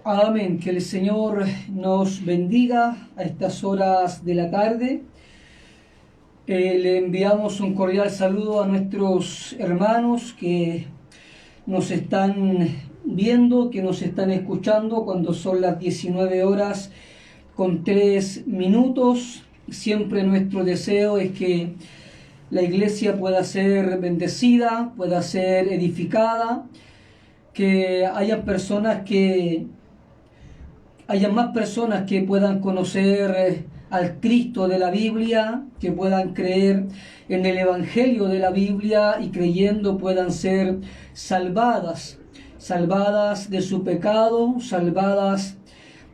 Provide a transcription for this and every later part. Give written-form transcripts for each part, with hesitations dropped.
Amén. Que el Señor nos bendiga a estas horas de la tarde. Le enviamos un cordial saludo a nuestros hermanos que nos están viendo, que nos están escuchando cuando son las 19 horas con 3 minutos. Siempre nuestro deseo es que la iglesia pueda ser bendecida, pueda ser edificada, que haya más personas que puedan conocer al Cristo de la Biblia, que puedan creer en el Evangelio de la Biblia y creyendo puedan ser salvadas de su pecado, salvadas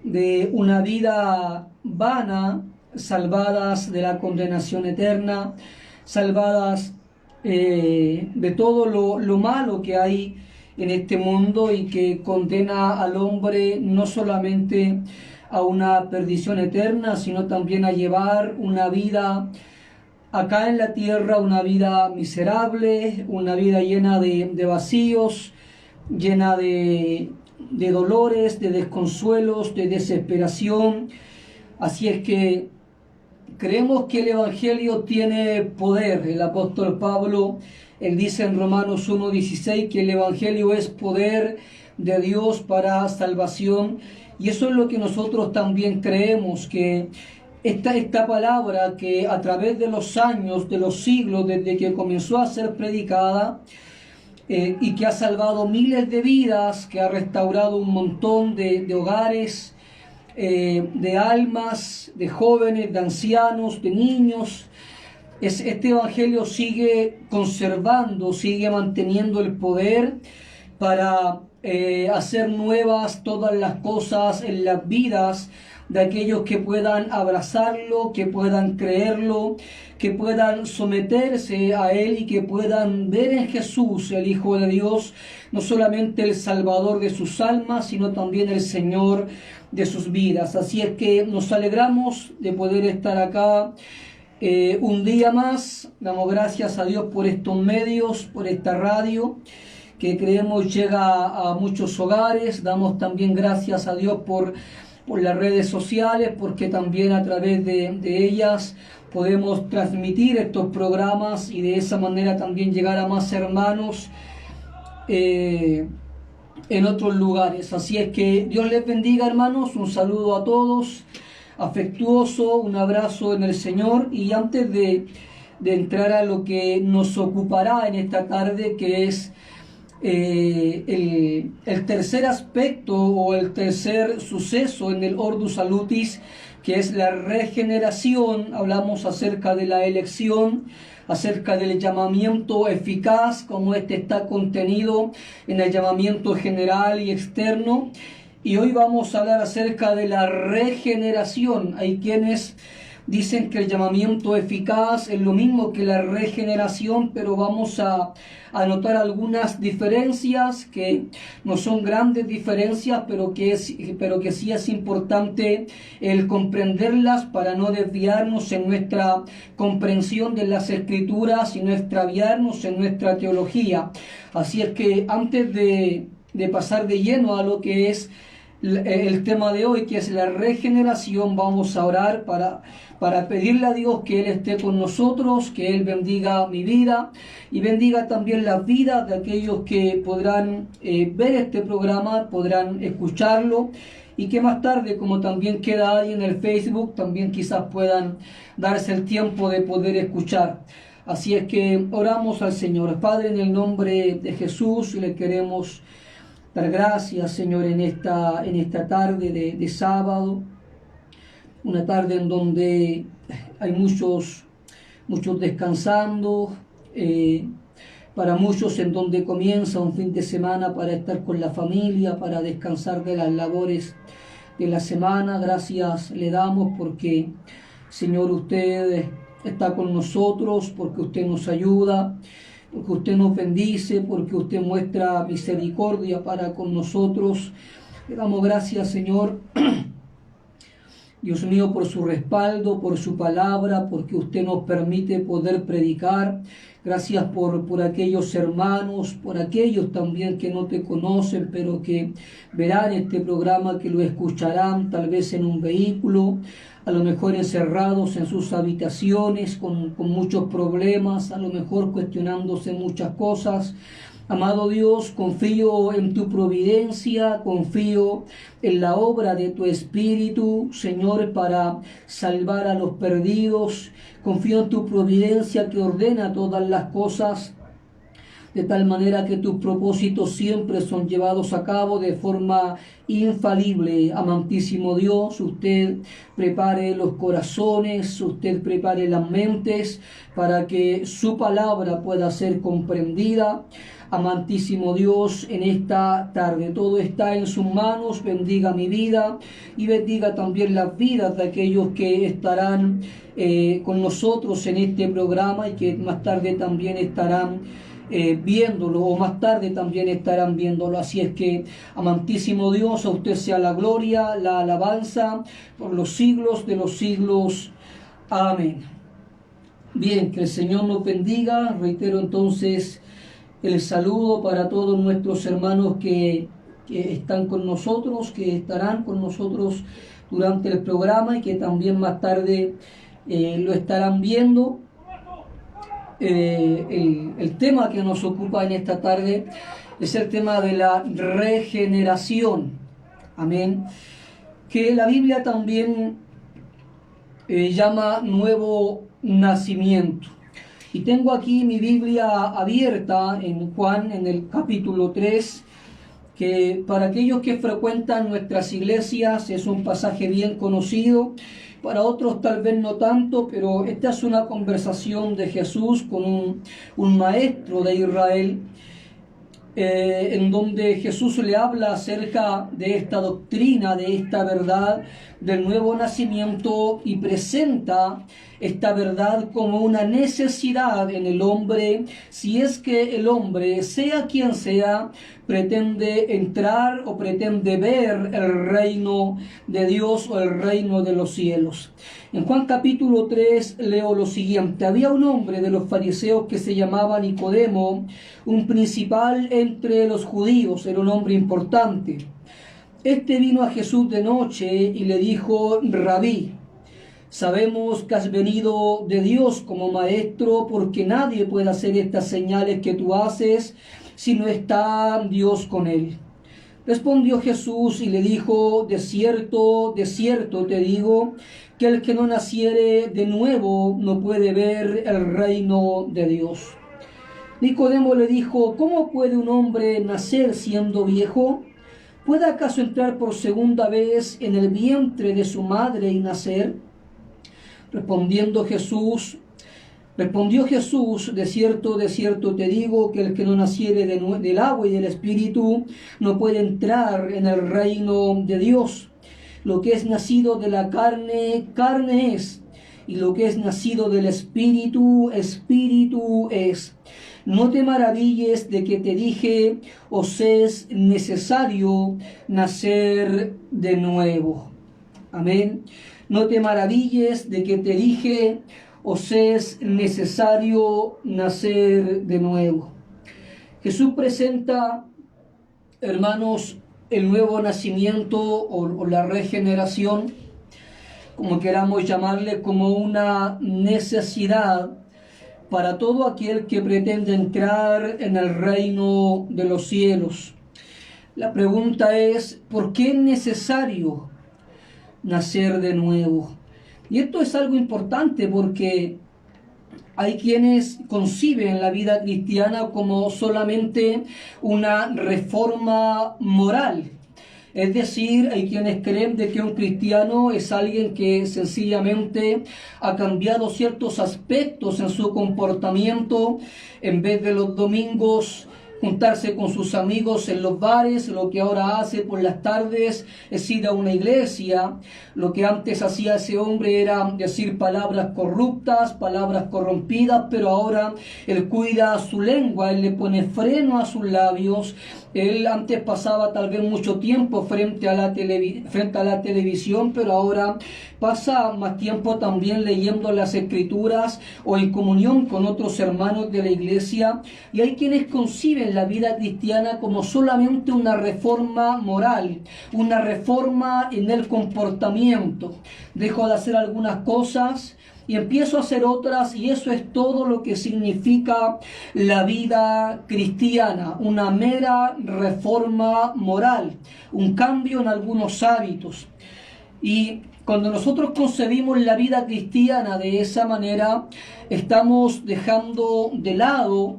de una vida vana, salvadas de la condenación eterna, salvadas de todo lo malo que hay en este mundo y que condena al hombre no solamente a una perdición eterna, sino también a llevar una vida acá en la tierra, una vida miserable, una vida llena de vacíos, llena de dolores, de desconsuelos, de desesperación. Así es que creemos que el Evangelio tiene poder. El apóstol Pablo, él dice en Romanos 1:16 que el Evangelio es poder de Dios para salvación. Y eso es lo que nosotros también creemos, que esta palabra que a través de los años, de los siglos, desde que comenzó a ser predicada, y que ha salvado miles de vidas, que ha restaurado un montón de hogares, de almas, de jóvenes, de ancianos, de niños. Este Evangelio sigue conservando, sigue manteniendo el poder para hacer nuevas todas las cosas en las vidas de aquellos que puedan abrazarlo, que puedan creerlo, que puedan someterse a Él y que puedan ver en Jesús, el Hijo de Dios, no solamente el Salvador de sus almas, sino también el Señor de sus vidas. Así es que nos alegramos de poder estar acá un día más. Damos gracias a Dios por estos medios, por esta radio, que creemos llega a muchos hogares. Damos también gracias a Dios por las redes sociales, porque también a través de ellas podemos transmitir estos programas y de esa manera también llegar a más hermanos en otros lugares. Así es que Dios les bendiga, hermanos. Un saludo a todos, afectuoso, un abrazo en el Señor. Y antes de entrar a lo que nos ocupará en esta tarde, que es el tercer aspecto o el tercer suceso en el Ordo Salutis, que es la regeneración, hablamos acerca de la elección, acerca del llamamiento eficaz, como este está contenido en el llamamiento general y externo. Y hoy vamos a hablar acerca de la regeneración. Hay quienes dicen que el llamamiento eficaz es lo mismo que la regeneración, pero vamos a notar algunas diferencias que no son grandes diferencias, pero que sí es importante el comprenderlas para no desviarnos en nuestra comprensión de las Escrituras y no extraviarnos en nuestra teología. Así es que antes de pasar de lleno a lo que es el tema de hoy, que es la regeneración, vamos a orar para pedirle a Dios que Él esté con nosotros, que Él bendiga mi vida y bendiga también las vidas de aquellos que podrán ver este programa, podrán escucharlo, y que más tarde, como también queda ahí en el Facebook, también quizás puedan darse el tiempo de poder escuchar. Así es que oramos al Señor. Padre, en el nombre de Jesús, le queremos dar gracias, Señor, en esta tarde de sábado, una tarde en donde hay muchos descansando, para muchos en donde comienza un fin de semana para estar con la familia, para descansar de las labores de la semana. Gracias le damos porque, Señor, usted está con nosotros, porque usted nos ayuda, porque usted nos bendice, porque usted muestra misericordia para con nosotros. Le damos gracias, Señor, Dios mío, por su respaldo, por su palabra, porque usted nos permite poder predicar. Gracias por aquellos hermanos, por aquellos también que no te conocen, pero que verán este programa, que lo escucharán tal vez en un vehículo, a lo mejor encerrados en sus habitaciones con muchos problemas, a lo mejor cuestionándose muchas cosas. Amado Dios, confío en tu providencia, confío en la obra de tu Espíritu, Señor, para salvar a los perdidos. Confío en tu providencia que ordena todas las cosas, de tal manera que tus propósitos siempre son llevados a cabo de forma infalible. Amantísimo Dios, usted prepare los corazones, usted prepare las mentes para que su palabra pueda ser comprendida. Amantísimo Dios, en esta tarde todo está en sus manos. Bendiga mi vida y bendiga también las vidas de aquellos que estarán con nosotros en este programa y que más tarde también estarán viéndolo, o más tarde también estarán viéndolo. Así es que, amantísimo Dios, a usted sea la gloria, la alabanza por los siglos de los siglos. Amén. Bien, que el Señor nos bendiga. Reitero entonces el saludo para todos nuestros hermanos que están con nosotros, que estarán con nosotros durante el programa y que también más tarde lo estarán viendo. El tema que nos ocupa en esta tarde es el tema de la regeneración. Amén. Que la Biblia también llama nuevo nacimiento. Y tengo aquí mi Biblia abierta en Juan, en el capítulo 3, que para aquellos que frecuentan nuestras iglesias es un pasaje bien conocido, para otros tal vez no tanto, pero esta es una conversación de Jesús con un maestro de Israel, en donde Jesús le habla acerca de esta doctrina, de esta verdad del nuevo nacimiento, y presenta esta verdad como una necesidad en el hombre, si es que el hombre, sea quien sea, pretende entrar o pretende ver el reino de Dios o el reino de los cielos. En Juan capítulo 3 leo lo siguiente: había un hombre de los fariseos que se llamaba Nicodemo, un principal entre los judíos, era un hombre importante. Este vino a Jesús de noche y le dijo: Rabí, sabemos que has venido de Dios como maestro, porque nadie puede hacer estas señales que tú haces si no está Dios con él. Respondió Jesús y le dijo: de cierto te digo, que el que no naciere de nuevo no puede ver el reino de Dios. Nicodemo le dijo: ¿cómo puede un hombre nacer siendo viejo? ¿Puede acaso entrar por segunda vez en el vientre de su madre y nacer? Respondió Jesús: de cierto te digo, que el que no naciere del agua y del Espíritu no puede entrar en el reino de Dios. Lo que es nacido de la carne, carne es, y lo que es nacido del Espíritu, Espíritu es. No te maravilles de que te dije: os es necesario nacer de nuevo. Amén. No te maravilles de que te dije: os es necesario nacer de nuevo. Jesús presenta, hermanos, el nuevo nacimiento o la regeneración, como queramos llamarle, como una necesidad para todo aquel que pretende entrar en el reino de los cielos. La pregunta es: ¿por qué es necesario nacer de nuevo? Y esto es algo importante porque hay quienes conciben la vida cristiana como solamente una reforma moral. Es decir, hay quienes creen de que un cristiano es alguien que sencillamente ha cambiado ciertos aspectos en su comportamiento. En vez de los domingos juntarse con sus amigos en los bares. Lo que ahora hace por las tardes es ir a una iglesia. Lo que antes hacía ese hombre era decir palabras corruptas, palabras corrompidas, pero ahora él cuida su lengua, él le pone freno a sus labios. Él antes pasaba tal vez mucho tiempo frente a la televisión, pero ahora pasa más tiempo también leyendo las Escrituras o en comunión con otros hermanos de la iglesia. Y hay quienes conciben la vida cristiana como solamente una reforma moral, una reforma en el comportamiento. Dejo de hacer algunas cosas y empiezo a hacer otras, y eso es todo lo que significa la vida cristiana, una mera reforma moral, un cambio en algunos hábitos. Y cuando nosotros concebimos la vida cristiana de esa manera, estamos dejando de lado,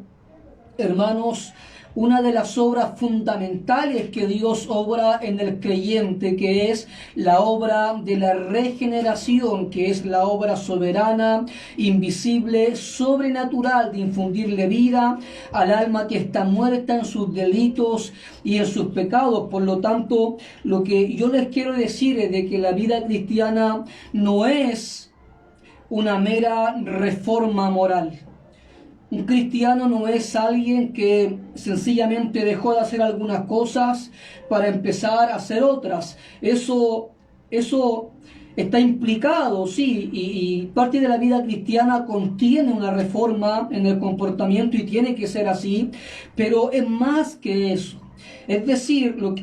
hermanos, una de las obras fundamentales que Dios obra en el creyente, que es la obra de la regeneración, que es la obra soberana, invisible, sobrenatural de infundirle vida al alma que está muerta en sus delitos y en sus pecados. Por lo tanto, lo que yo les quiero decir es de que la vida cristiana no es una mera reforma moral. Un cristiano no es alguien que sencillamente dejó de hacer algunas cosas para empezar a hacer otras. Eso está implicado, sí, y parte de la vida cristiana contiene una reforma en el comportamiento y tiene que ser así, pero es más que eso. Es decir, lo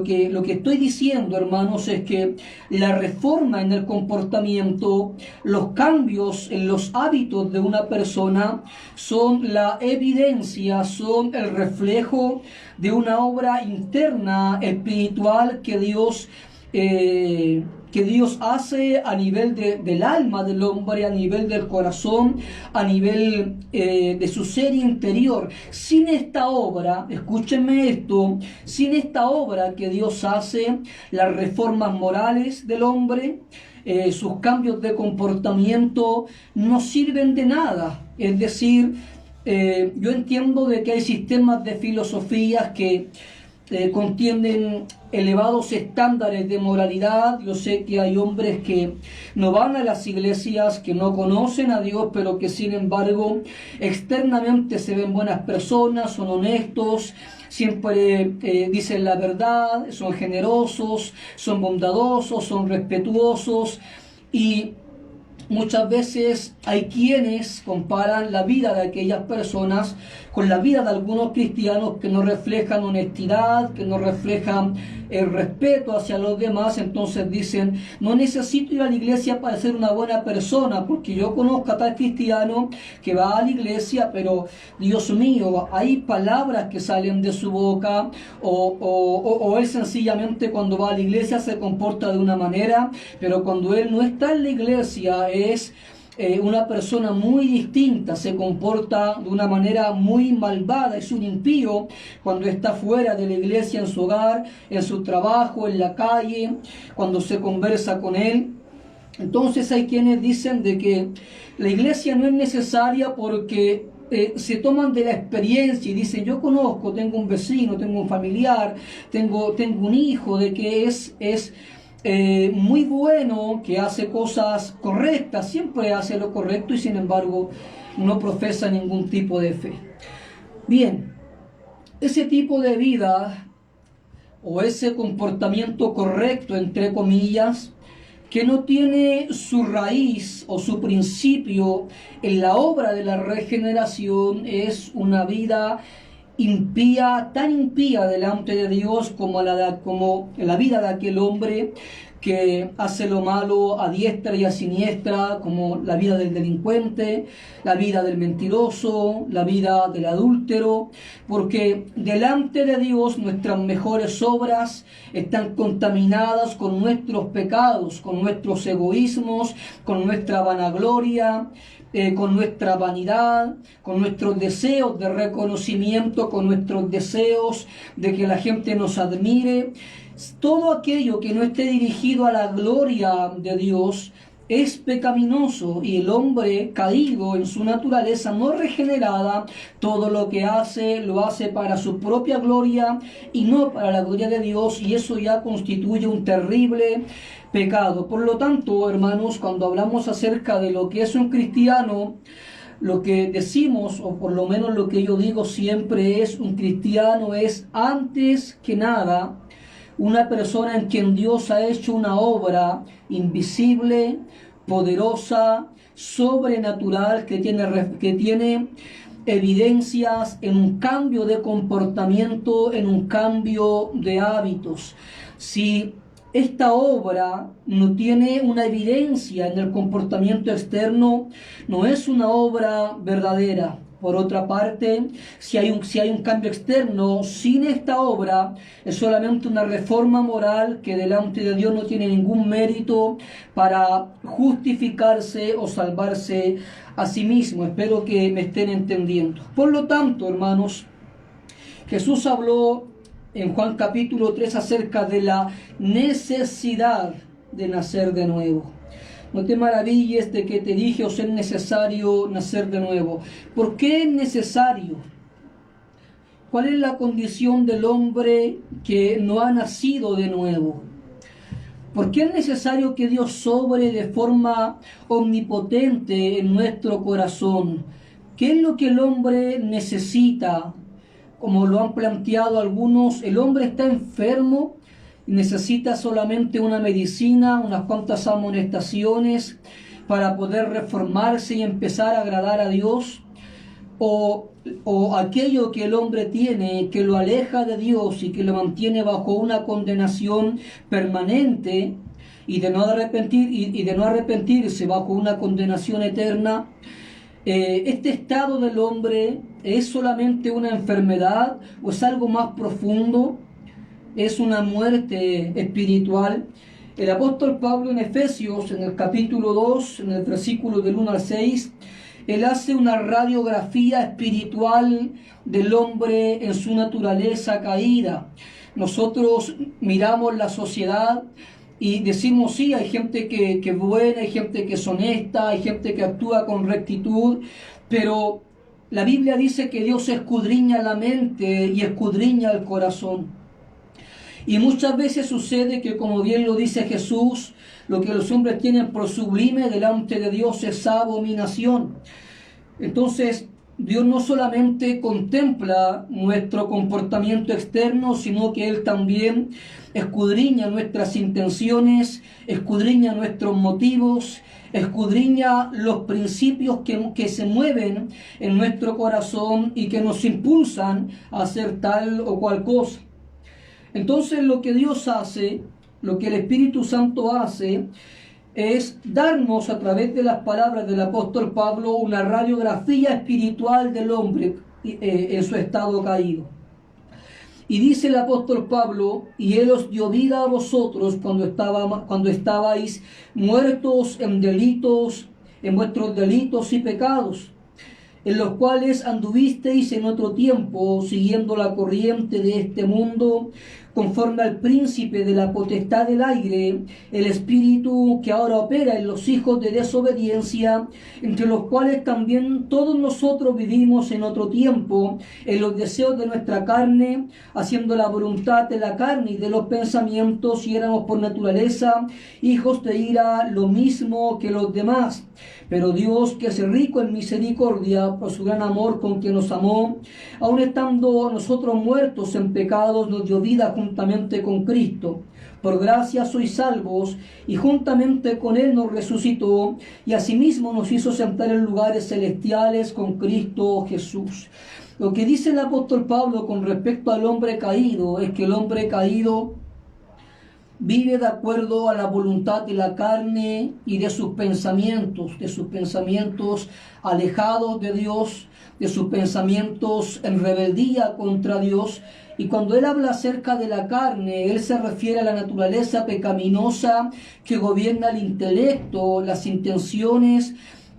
que estoy diciendo, hermanos, es que la reforma en el comportamiento, los cambios en los hábitos de una persona son la evidencia, son el reflejo de una obra interna espiritual que Dios hace a nivel del alma del hombre, a nivel del corazón, a nivel de su ser interior. Sin esta obra, escúchenme esto, sin esta obra que Dios hace, las reformas morales del hombre, sus cambios de comportamiento no sirven de nada. Es decir, yo entiendo de que hay sistemas de filosofías que contienen elevados estándares de moralidad. Yo sé que hay hombres que no van a las iglesias, que no conocen a Dios, pero que sin embargo externamente se ven buenas personas, son honestos, siempre dicen la verdad, son generosos, son bondadosos, son respetuosos. Y muchas veces hay quienes comparan la vida de aquellas personas con la vida de algunos cristianos que no reflejan honestidad, que no reflejan el respeto hacia los demás. Entonces dicen, no necesito ir a la iglesia para ser una buena persona, porque yo conozco a tal cristiano que va a la iglesia, pero Dios mío, hay palabras que salen de su boca, o él sencillamente cuando va a la iglesia se comporta de una manera, pero cuando él no está en la iglesia es una persona muy distinta, se comporta de una manera muy malvada, es un impío cuando está fuera de la iglesia, en su hogar, en su trabajo, en la calle, cuando se conversa con él. Entonces hay quienes dicen de que la iglesia no es necesaria porque se toman de la experiencia y dicen, yo conozco, tengo un vecino, tengo un familiar, tengo un hijo de que es muy bueno, que hace cosas correctas, siempre hace lo correcto y sin embargo no profesa ningún tipo de fe. Bien, ese tipo de vida o ese comportamiento correcto, entre comillas, que no tiene su raíz o su principio en la obra de la regeneración, es una vida impía, tan impía delante de Dios como la vida de aquel hombre que hace lo malo a diestra y a siniestra, como la vida del delincuente, la vida del mentiroso, la vida del adúltero, porque delante de Dios nuestras mejores obras están contaminadas con nuestros pecados, con nuestros egoísmos, con nuestra vanagloria, con nuestra vanidad, con nuestros deseos de reconocimiento, con nuestros deseos de que la gente nos admire. Todo aquello que no esté dirigido a la gloria de Dios es pecaminoso y el hombre caído en su naturaleza no regenerada, todo lo que hace lo hace para su propia gloria y no para la gloria de Dios, y eso ya constituye un terrible pecado. Por lo tanto, hermanos, cuando hablamos acerca de lo que es un cristiano, lo que decimos, o por lo menos lo que yo digo siempre, es un cristiano es antes que nada una persona en quien Dios ha hecho una obra invisible, poderosa, sobrenatural, que tiene evidencias en un cambio de comportamiento, en un cambio de hábitos. Si esta obra no tiene una evidencia en el comportamiento externo, no es una obra verdadera. Por otra parte, si hay un cambio externo sin esta obra, es solamente una reforma moral que delante de Dios no tiene ningún mérito para justificarse o salvarse a sí mismo. Espero que me estén entendiendo. Por lo tanto, hermanos, Jesús habló en Juan capítulo 3 acerca de la necesidad de nacer de nuevo. No te maravilles de que te dije, os es necesario nacer de nuevo. ¿Por qué es necesario? ¿Cuál es la condición del hombre que no ha nacido de nuevo? ¿Por qué es necesario que Dios sobre de forma omnipotente en nuestro corazón? ¿Qué es lo que el hombre necesita? Como lo han planteado algunos, el hombre está enfermo y necesita solamente una medicina, unas cuantas amonestaciones para poder reformarse y empezar a agradar a Dios. O aquello que el hombre tiene que lo aleja de Dios y que lo mantiene bajo una condenación permanente y de no arrepentirse bajo una condenación eterna. Este estado del hombre es solamente una enfermedad o es algo más profundo, es una muerte espiritual. El apóstol Pablo en Efesios, en el capítulo 2, en el versículo del 1 al 6, él hace una radiografía espiritual del hombre en su naturaleza caída. Nosotros miramos la sociedad y decimos, sí, hay gente que es buena, hay gente que es honesta, hay gente que actúa con rectitud, pero la Biblia dice que Dios escudriña la mente y escudriña el corazón. Y muchas veces sucede que, como bien lo dice Jesús, lo que los hombres tienen por sublime delante de Dios es abominación. Entonces, Dios no solamente contempla nuestro comportamiento externo, sino que Él también escudriña nuestras intenciones, escudriña nuestros motivos, escudriña los principios que se mueven en nuestro corazón y que nos impulsan a hacer tal o cual cosa. Entonces, lo que Dios hace, lo que el Espíritu Santo hace, es darnos a través de las palabras del apóstol Pablo una radiografía espiritual del hombre en su estado caído. Y dice el apóstol Pablo, y Él os dio vida a vosotros cuando estabais muertos en vuestros delitos y pecados, en los cuales anduvisteis en otro tiempo, siguiendo la corriente de este mundo, conforme al príncipe de la potestad del aire, el espíritu que ahora opera en los hijos de desobediencia, entre los cuales también todos nosotros vivimos en otro tiempo, en los deseos de nuestra carne, haciendo la voluntad de la carne y de los pensamientos, y éramos por naturaleza hijos de ira, lo mismo que los demás. Pero Dios, que es rico en misericordia, por su gran amor con que nos amó, aun estando nosotros muertos en pecados, nos dio vida juntamente con Cristo. Por gracia sois salvos, y juntamente con Él nos resucitó, y asimismo nos hizo sentar en lugares celestiales con Cristo Jesús. Lo que dice el apóstol Pablo con respecto al hombre caído es que el hombre caído vive de acuerdo a la voluntad de la carne y de sus pensamientos alejados de Dios, de sus pensamientos en rebeldía contra Dios. Y cuando él habla acerca de la carne, él se refiere a la naturaleza pecaminosa que gobierna el intelecto, las intenciones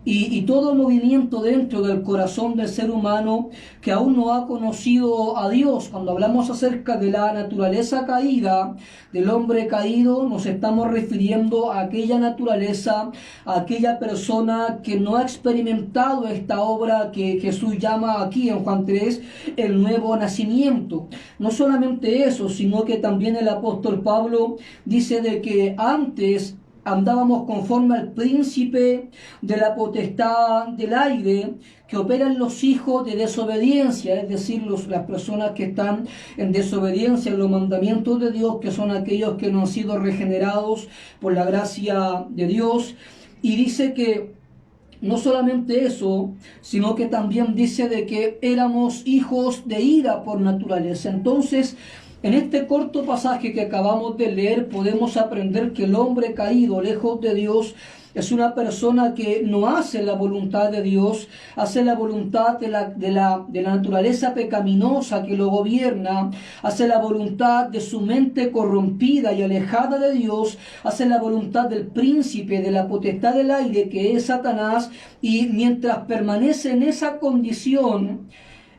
y todo movimiento dentro del corazón del ser humano que aún no ha conocido a Dios. Cuando hablamos acerca de la naturaleza caída, del hombre caído, nos estamos refiriendo a aquella naturaleza, a aquella persona que no ha experimentado esta obra que Jesús llama aquí en Juan 3, el nuevo nacimiento. No solamente eso, sino que también el apóstol Pablo dice de que antes andábamos conforme al príncipe de la potestad del aire, que operan los hijos de desobediencia, es decir, las personas que están en desobediencia en los mandamientos de Dios, que son aquellos que no han sido regenerados por la gracia de Dios. Y dice que no solamente eso, sino que también dice de que éramos hijos de ira por naturaleza. Entonces, en este corto pasaje que acabamos de leer podemos aprender que el hombre caído, lejos de Dios, es una persona que no hace la voluntad de Dios, hace la voluntad de la naturaleza pecaminosa que lo gobierna, hace la voluntad de su mente corrompida y alejada de Dios, hace la voluntad del príncipe de la potestad del aire, que es Satanás, y mientras permanece en esa condición,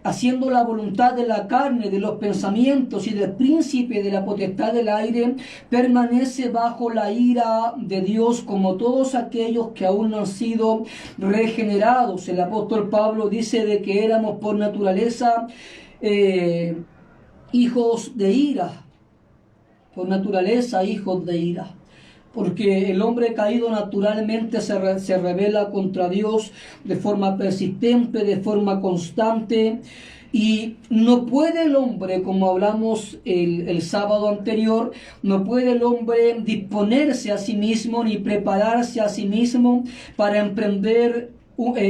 haciendo la voluntad de la carne, de los pensamientos y del príncipe de la potestad del aire, permanece bajo la ira de Dios como todos aquellos que aún no han sido regenerados. El apóstol Pablo dice de que éramos por naturaleza hijos de ira, por naturaleza hijos de ira. Porque el hombre caído naturalmente se rebela contra Dios de forma persistente, de forma constante. Y no puede el hombre, como hablamos el sábado anterior, no puede el hombre disponerse a sí mismo ni prepararse a sí mismo para emprender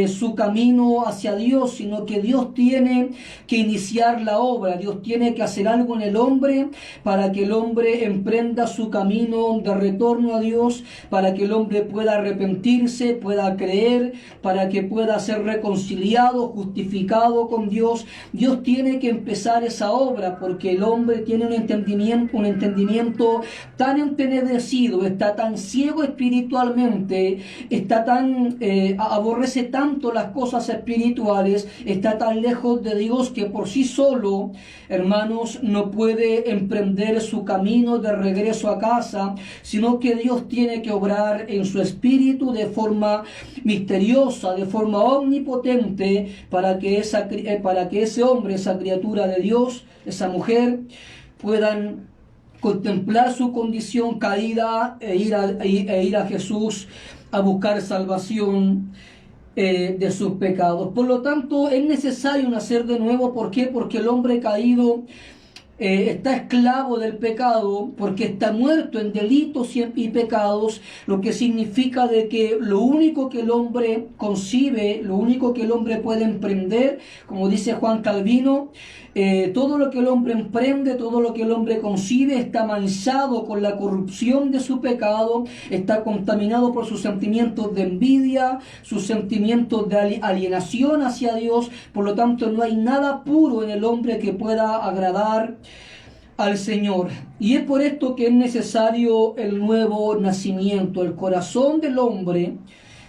su camino hacia Dios, sino que Dios tiene que iniciar la obra, Dios tiene que hacer algo en el hombre para que el hombre emprenda su camino de retorno a Dios, para que el hombre pueda arrepentirse, pueda creer, para que pueda ser reconciliado, justificado con Dios. Dios tiene que empezar esa obra porque el hombre tiene un entendimiento tan entenebrecido, está tan ciego espiritualmente, está tan aborrece tanto las cosas espirituales, está tan lejos de Dios que por sí solo, hermanos, no puede emprender su camino de regreso a casa, sino que Dios tiene que obrar en su espíritu de forma misteriosa, de forma omnipotente, para que ese hombre, esa criatura de Dios, esa mujer, puedan contemplar su condición caída e ir a Jesús a buscar salvación de sus pecados. Por lo tanto, es necesario nacer de nuevo. ¿Por qué? Porque el hombre caído está esclavo del pecado, porque está muerto en delitos y pecados, lo que significa de que lo único que el hombre concibe, lo único que el hombre puede emprender, como dice Juan Calvino, todo lo que el hombre emprende, todo lo que el hombre concibe está manchado con la corrupción de su pecado, está contaminado por sus sentimientos de envidia, sus sentimientos de alienación hacia Dios. Por lo tanto, no hay nada puro en el hombre que pueda agradar al Señor. Y es por esto que es necesario el nuevo nacimiento. El corazón del hombre,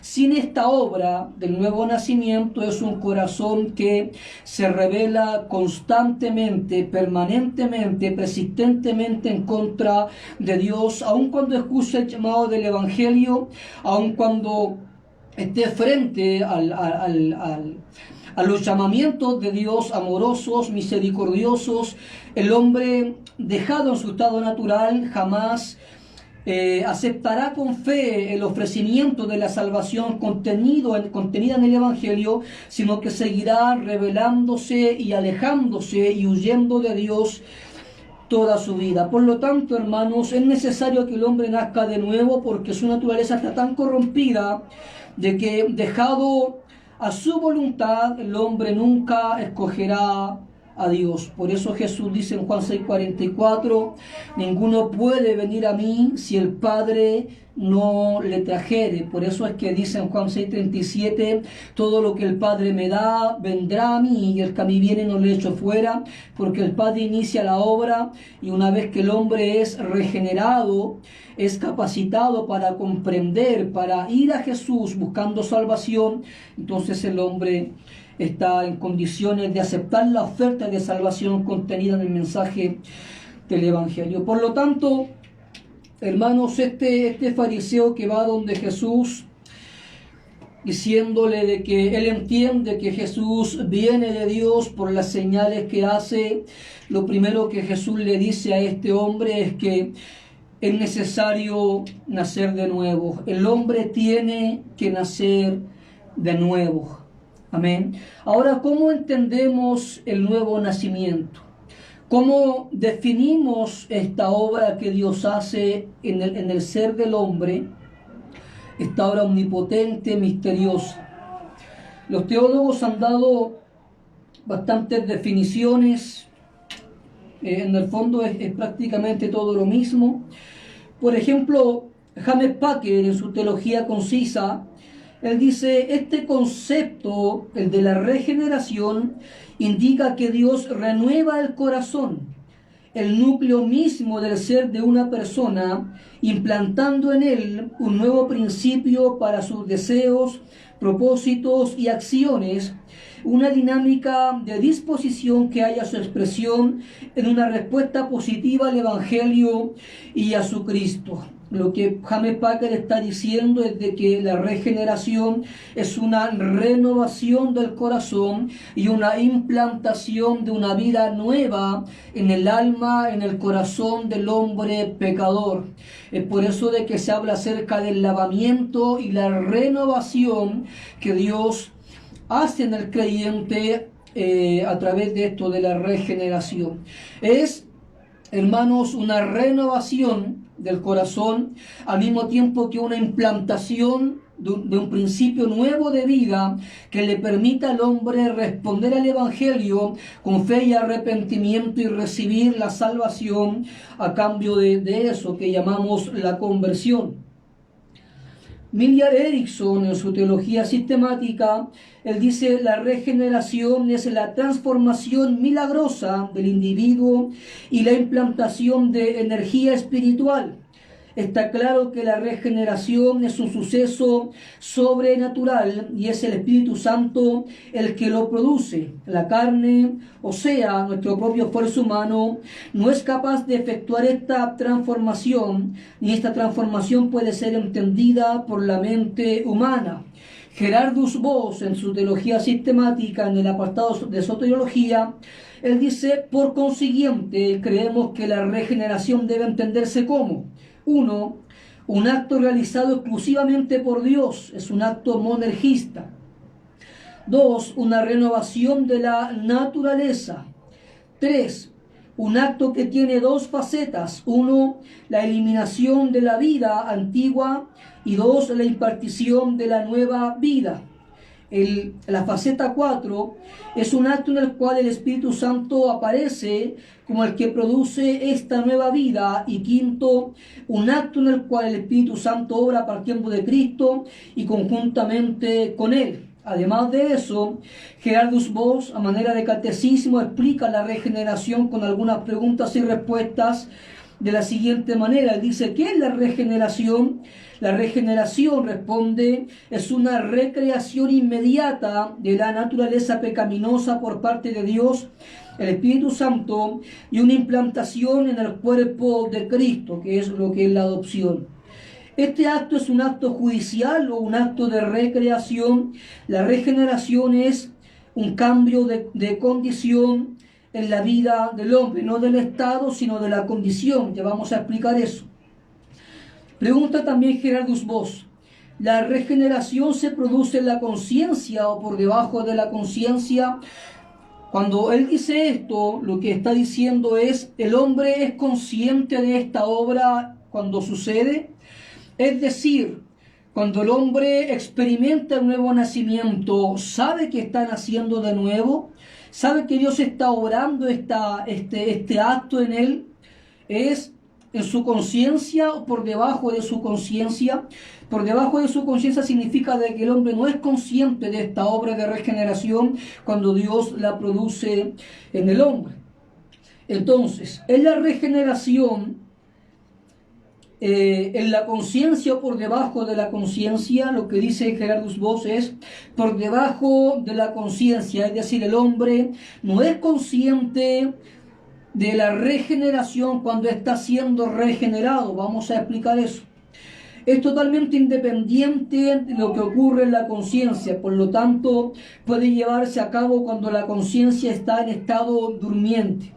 sin esta obra del nuevo nacimiento, es un corazón que se revela constantemente, permanentemente, persistentemente en contra de Dios, aun cuando escucha el llamado del Evangelio, aun cuando esté frente a los llamamientos de Dios amorosos, misericordiosos. El hombre dejado en su estado natural jamás aceptará con fe el ofrecimiento de la salvación contenida en el Evangelio, sino que seguirá rebelándose y alejándose y huyendo de Dios toda su vida. Por lo tanto, hermanos, es necesario que el hombre nazca de nuevo, porque su naturaleza está tan corrompida de que, dejado a su voluntad, el hombre nunca escogerá a Dios. Por eso Jesús dice en Juan 6:44, ninguno puede venir a mí si el Padre no le trajere. Por eso es que dice en Juan 6:37, todo lo que el Padre me da vendrá a mí, y el que a mí viene no le echo fuera, porque el Padre inicia la obra, y una vez que el hombre es regenerado, es capacitado para comprender, para ir a Jesús buscando salvación, entonces el hombre está en condiciones de aceptar la oferta de salvación contenida en el mensaje del Evangelio. Por lo tanto, hermanos, este fariseo que va donde Jesús, diciéndole de que él entiende que Jesús viene de Dios por las señales que hace, lo primero que Jesús le dice a este hombre es que es necesario nacer de nuevo. El hombre tiene que nacer de nuevo. Amén. Ahora, ¿cómo entendemos el nuevo nacimiento? ¿Cómo definimos esta obra que Dios hace en el ser del hombre? Esta obra omnipotente, misteriosa. Los teólogos han dado bastantes definiciones. En el fondo es prácticamente todo lo mismo. Por ejemplo, James Packer, en su teología concisa, él dice, este concepto, el de la regeneración, indica que Dios renueva el corazón, el núcleo mismo del ser de una persona, implantando en él un nuevo principio para sus deseos, propósitos y acciones, una dinámica de disposición que haya su expresión en una respuesta positiva al Evangelio y a su Cristo. Lo que James Packer está diciendo es de que la regeneración es una renovación del corazón y una implantación de una vida nueva en el alma, en el corazón del hombre pecador. Es por eso de que se habla acerca del lavamiento y la renovación que Dios hace en el creyente a través de esto de la regeneración. Es, hermanos, una renovación del corazón, al mismo tiempo que una implantación de un principio nuevo de vida que le permita al hombre responder al Evangelio con fe y arrepentimiento y recibir la salvación a cambio de eso que llamamos la conversión. Millar Erickson, en su teología sistemática, él dice, la regeneración es la transformación milagrosa del individuo y la implantación de energía espiritual. Está claro que la regeneración es un suceso sobrenatural y es el Espíritu Santo el que lo produce. La carne, o sea, nuestro propio esfuerzo humano, no es capaz de efectuar esta transformación, ni esta transformación puede ser entendida por la mente humana. Gerardus Voss, en su teología sistemática, en el apartado de soteriología, él dice, por consiguiente, creemos que la regeneración debe entenderse como 1. Un acto realizado exclusivamente por Dios, es un acto monergista. 2. Una renovación de la naturaleza. 3. Un acto que tiene dos facetas. 1. La eliminación de la vida antigua y 2. La impartición de la nueva vida. La faceta 4 es un acto en el cual el Espíritu Santo aparece como el que produce esta nueva vida. Y 5, un acto en el cual el Espíritu Santo obra partiendo de Cristo y conjuntamente con Él. Además de eso, Gerardus Voss, a manera de catecismo, explica la regeneración con algunas preguntas y respuestas de la siguiente manera. Él dice, ¿qué es la regeneración? La regeneración, responde, es una recreación inmediata de la naturaleza pecaminosa por parte de Dios, el Espíritu Santo, y una implantación en el cuerpo de Cristo, que es lo que es la adopción. Este acto es un acto judicial o un acto de recreación. La regeneración es un cambio de condición en la vida del hombre, no del estado, sino de la condición. Ya vamos a explicar eso. Pregunta también Gerardus Voss, ¿la regeneración se produce en la conciencia o por debajo de la conciencia? Cuando él dice esto, lo que está diciendo es, ¿el hombre es consciente de esta obra cuando sucede? Es decir, cuando el hombre experimenta el nuevo nacimiento, ¿sabe que está naciendo de nuevo? sabe que Dios está obrando este acto en él, es en su conciencia o por debajo de su conciencia. Por debajo de su conciencia significa de que el hombre no es consciente de esta obra de regeneración cuando Dios la produce en el hombre. Entonces, en la regeneración, en la conciencia o por debajo de la conciencia, lo que dice Gerardus Voss es por debajo de la conciencia, es decir, el hombre no es consciente de la regeneración cuando está siendo regenerado. Vamos a explicar eso. Es totalmente independiente de lo que ocurre en la conciencia, por lo tanto puede llevarse a cabo cuando la conciencia está en estado durmiente.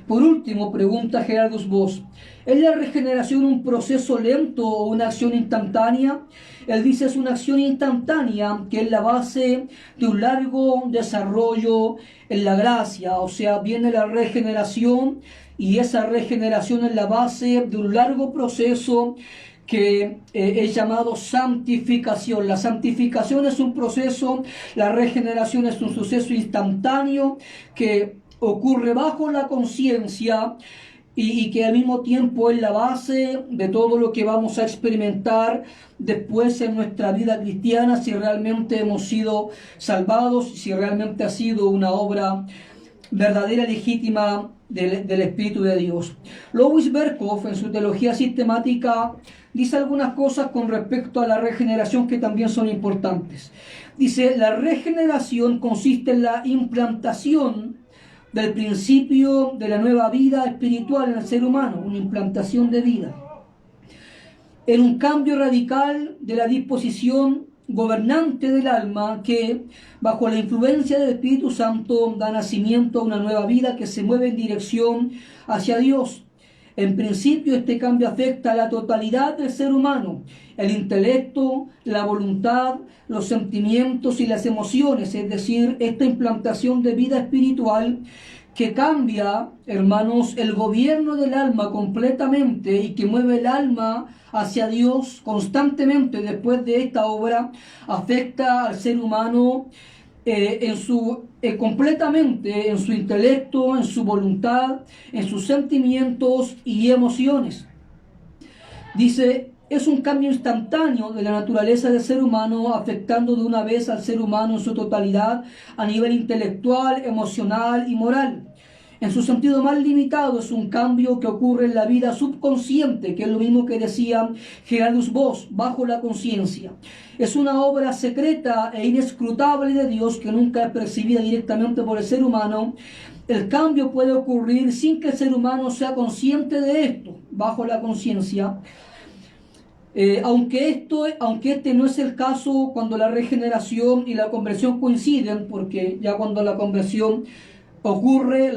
Por último, pregunta Gerardus Voss, ¿es la regeneración un proceso lento o una acción instantánea? Él dice es una acción instantánea que es la base de un largo desarrollo en la gracia, o sea, viene la regeneración y esa regeneración es la base de un largo proceso que es llamado santificación. La santificación es un proceso, la regeneración es un suceso instantáneo que ocurre bajo la conciencia y que al mismo tiempo es la base de todo lo que vamos a experimentar después en nuestra vida cristiana, si realmente hemos sido salvados, si realmente ha sido una obra verdadera, legítima del Espíritu de Dios. Louis Berkhoff, en su teología sistemática, dice algunas cosas con respecto a la regeneración que también son importantes. Dice, la regeneración consiste en la implantación del principio de la nueva vida espiritual en el ser humano, una implantación de vida, en un cambio radical de la disposición gobernante del alma que, bajo la influencia del Espíritu Santo, da nacimiento a una nueva vida que se mueve en dirección hacia Dios. En principio, este cambio afecta a la totalidad del ser humano, el intelecto, la voluntad, los sentimientos y las emociones, es decir, esta implantación de vida espiritual que cambia, hermanos, el gobierno del alma completamente y que mueve el alma hacia Dios constantemente después de esta obra, afecta al ser humano completamente en su intelecto, en su voluntad, en sus sentimientos y emociones. Dice, es un cambio instantáneo de la naturaleza del ser humano, afectando de una vez al ser humano en su totalidad a nivel intelectual, emocional y moral. En su sentido más limitado es un cambio que ocurre en la vida subconsciente, que es lo mismo que decía Gerardus Voss, bajo la conciencia. Es una obra secreta e inescrutable de Dios que nunca es percibida directamente por el ser humano. El cambio puede ocurrir sin que el ser humano sea consciente de esto, bajo la conciencia. Aunque este no es el caso cuando la regeneración y la conversión coinciden, porque ya cuando la conversión ocurre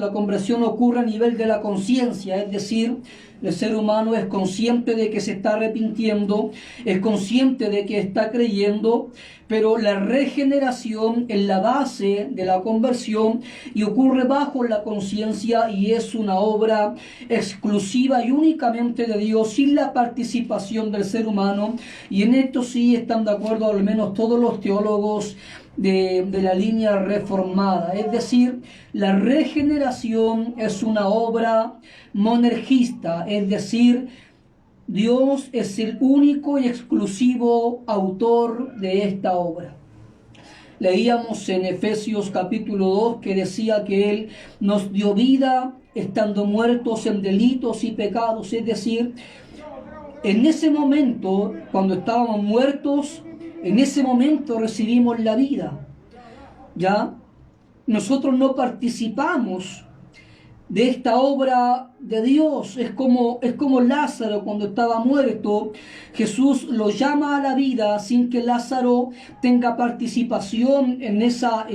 a nivel de la conciencia, es decir, el ser humano es consciente de que se está arrepintiendo, es consciente de que está creyendo, pero la regeneración es la base de la conversión y ocurre bajo la conciencia y es una obra exclusiva y únicamente de Dios, sin la participación del ser humano, y en esto sí están de acuerdo al menos todos los teólogos de la línea reformada, es decir, la regeneración es una obra monergista, es decir, Dios es el único y exclusivo autor de esta obra. Leíamos en Efesios capítulo 2 que decía que Él nos dio vida estando muertos en delitos y pecados, es decir, en ese momento, cuando estábamos muertos, en ese momento recibimos la vida. ¿Ya? Nosotros no participamos de esta obra de Dios. Es como Lázaro cuando estaba muerto. Jesús lo llama a la vida sin que Lázaro tenga participación en esa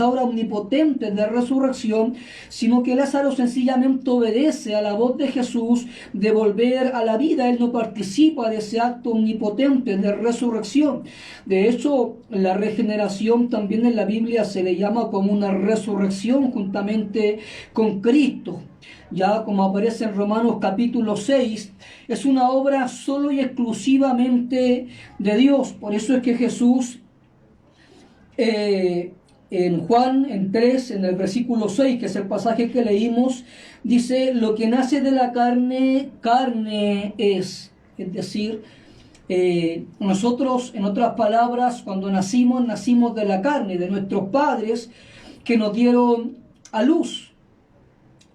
obra omnipotente de resurrección, sino que Lázaro sencillamente obedece a la voz de Jesús de volver a la vida. Él no participa de ese acto omnipotente de resurrección. De hecho, la regeneración también en la Biblia se le llama como una resurrección juntamente con Cristo. Ya como aparece en Romanos capítulo 6, es una obra solo y exclusivamente de Dios. Por eso es que Jesús en Juan, en 3, en el versículo 6, que es el pasaje que leímos, dice, lo que nace de la carne, carne es. Es decir, nosotros, en otras palabras, cuando nacimos de la carne, de nuestros padres que nos dieron a luz.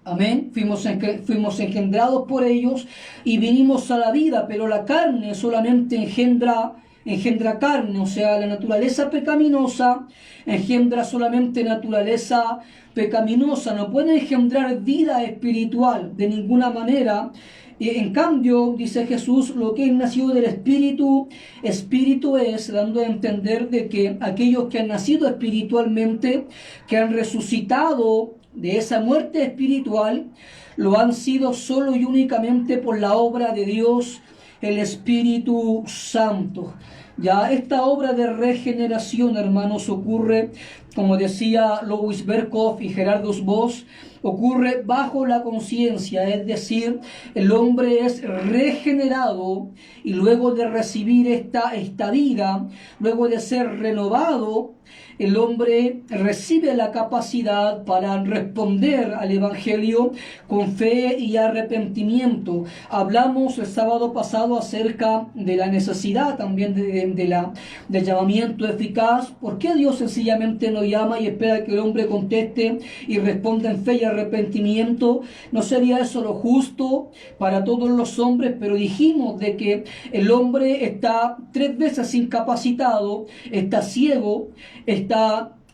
Amén. Fuimos engendrados por ellos y vinimos a la vida, pero la carne solamente engendra carne, o sea, la naturaleza pecaminosa engendra solamente naturaleza pecaminosa, no puede engendrar vida espiritual de ninguna manera. En cambio, dice Jesús, lo que es nacido del Espíritu, Espíritu es, dando a entender de que aquellos que han nacido espiritualmente, que han resucitado de esa muerte espiritual, lo han sido solo y únicamente por la obra de Dios, el Espíritu Santo. Ya esta obra de regeneración, hermanos, ocurre, como decía Louis Berkhoff y Gerardo Voss, ocurre bajo la conciencia, es decir, el hombre es regenerado y luego de recibir esta vida, luego de ser renovado, el hombre recibe la capacidad para responder al Evangelio con fe y arrepentimiento. Hablamos el sábado pasado acerca de la necesidad también del llamamiento eficaz. ¿Por qué Dios sencillamente no llama y espera que el hombre conteste y responda en fe y arrepentimiento? ¿No sería eso lo justo para todos los hombres? Pero dijimos de que el hombre está 3 veces incapacitado, está ciego, está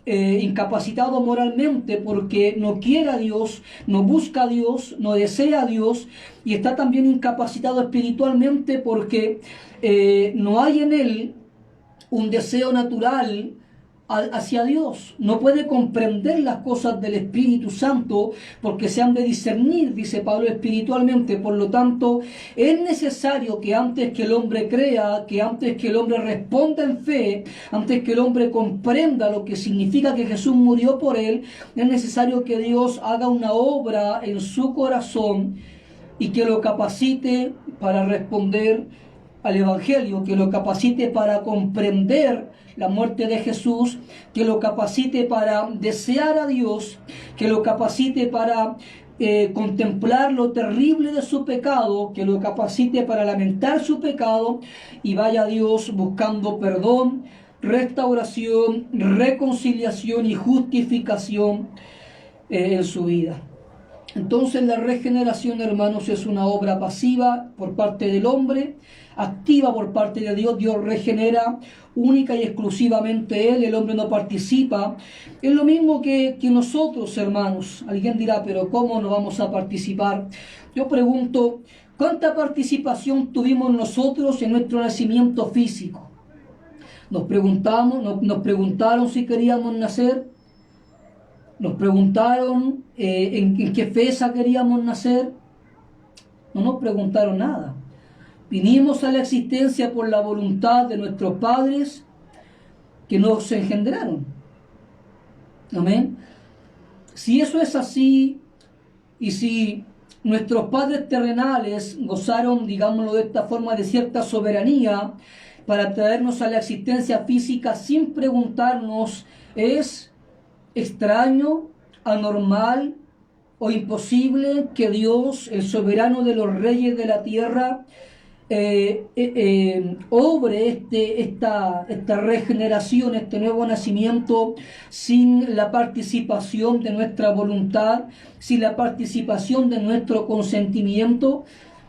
incapacitado moralmente porque no quiere a Dios, no busca a Dios, no desea a Dios, y está también incapacitado espiritualmente porque no hay en él un deseo natural hacia Dios. No puede comprender las cosas del Espíritu Santo porque se han de discernir, dice Pablo, espiritualmente. Por lo tanto, es necesario que antes que el hombre crea, que antes que el hombre responda en fe, antes que el hombre comprenda lo que significa que Jesús murió por él, es necesario que Dios haga una obra en su corazón y que lo capacite para responder al Evangelio, que lo capacite para comprender la muerte de Jesús, que lo capacite para desear a Dios, que lo capacite para contemplar lo terrible de su pecado, que lo capacite para lamentar su pecado y vaya a Dios buscando perdón, restauración, reconciliación y justificación en su vida. Entonces la regeneración, hermanos, es una obra pasiva por parte del hombre, activa por parte de Dios. Dios regenera única y exclusivamente Él, el hombre no participa. Es lo mismo que nosotros, hermanos. Alguien dirá, pero ¿cómo no vamos a participar? Yo pregunto, ¿cuánta participación tuvimos nosotros en nuestro nacimiento físico? Nos preguntaron si queríamos nacer. Nos preguntaron en qué fecha queríamos nacer. No nos preguntaron nada. Vinimos a la existencia por la voluntad de nuestros padres que nos engendraron. Amén. Si eso es así, y si nuestros padres terrenales gozaron, digámoslo de esta forma, de cierta soberanía para traernos a la existencia física sin preguntarnos, ¿es extraño, anormal o imposible que Dios, el soberano de los reyes de la tierra, obre esta regeneración, este nuevo nacimiento sin la participación de nuestra voluntad, sin la participación de nuestro consentimiento?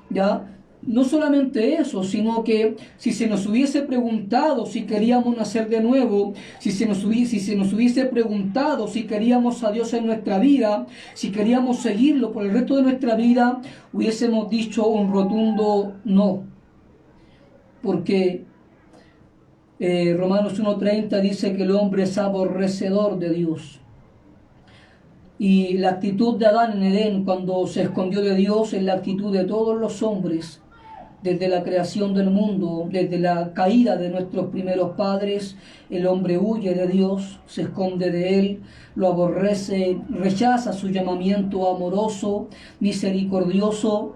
¿Ya? No solamente eso, sino que si se nos hubiese preguntado si queríamos nacer de nuevo, si se nos hubiese preguntado si queríamos a Dios en nuestra vida, si queríamos seguirlo por el resto de nuestra vida, hubiésemos dicho un rotundo no. Porque Romanos 1:30 dice que el hombre es aborrecedor de Dios. Y la actitud de Adán en Edén cuando se escondió de Dios es la actitud de todos los hombres. Desde la creación del mundo, desde la caída de nuestros primeros padres, el hombre huye de Dios, se esconde de Él, lo aborrece, rechaza su llamamiento amoroso, misericordioso,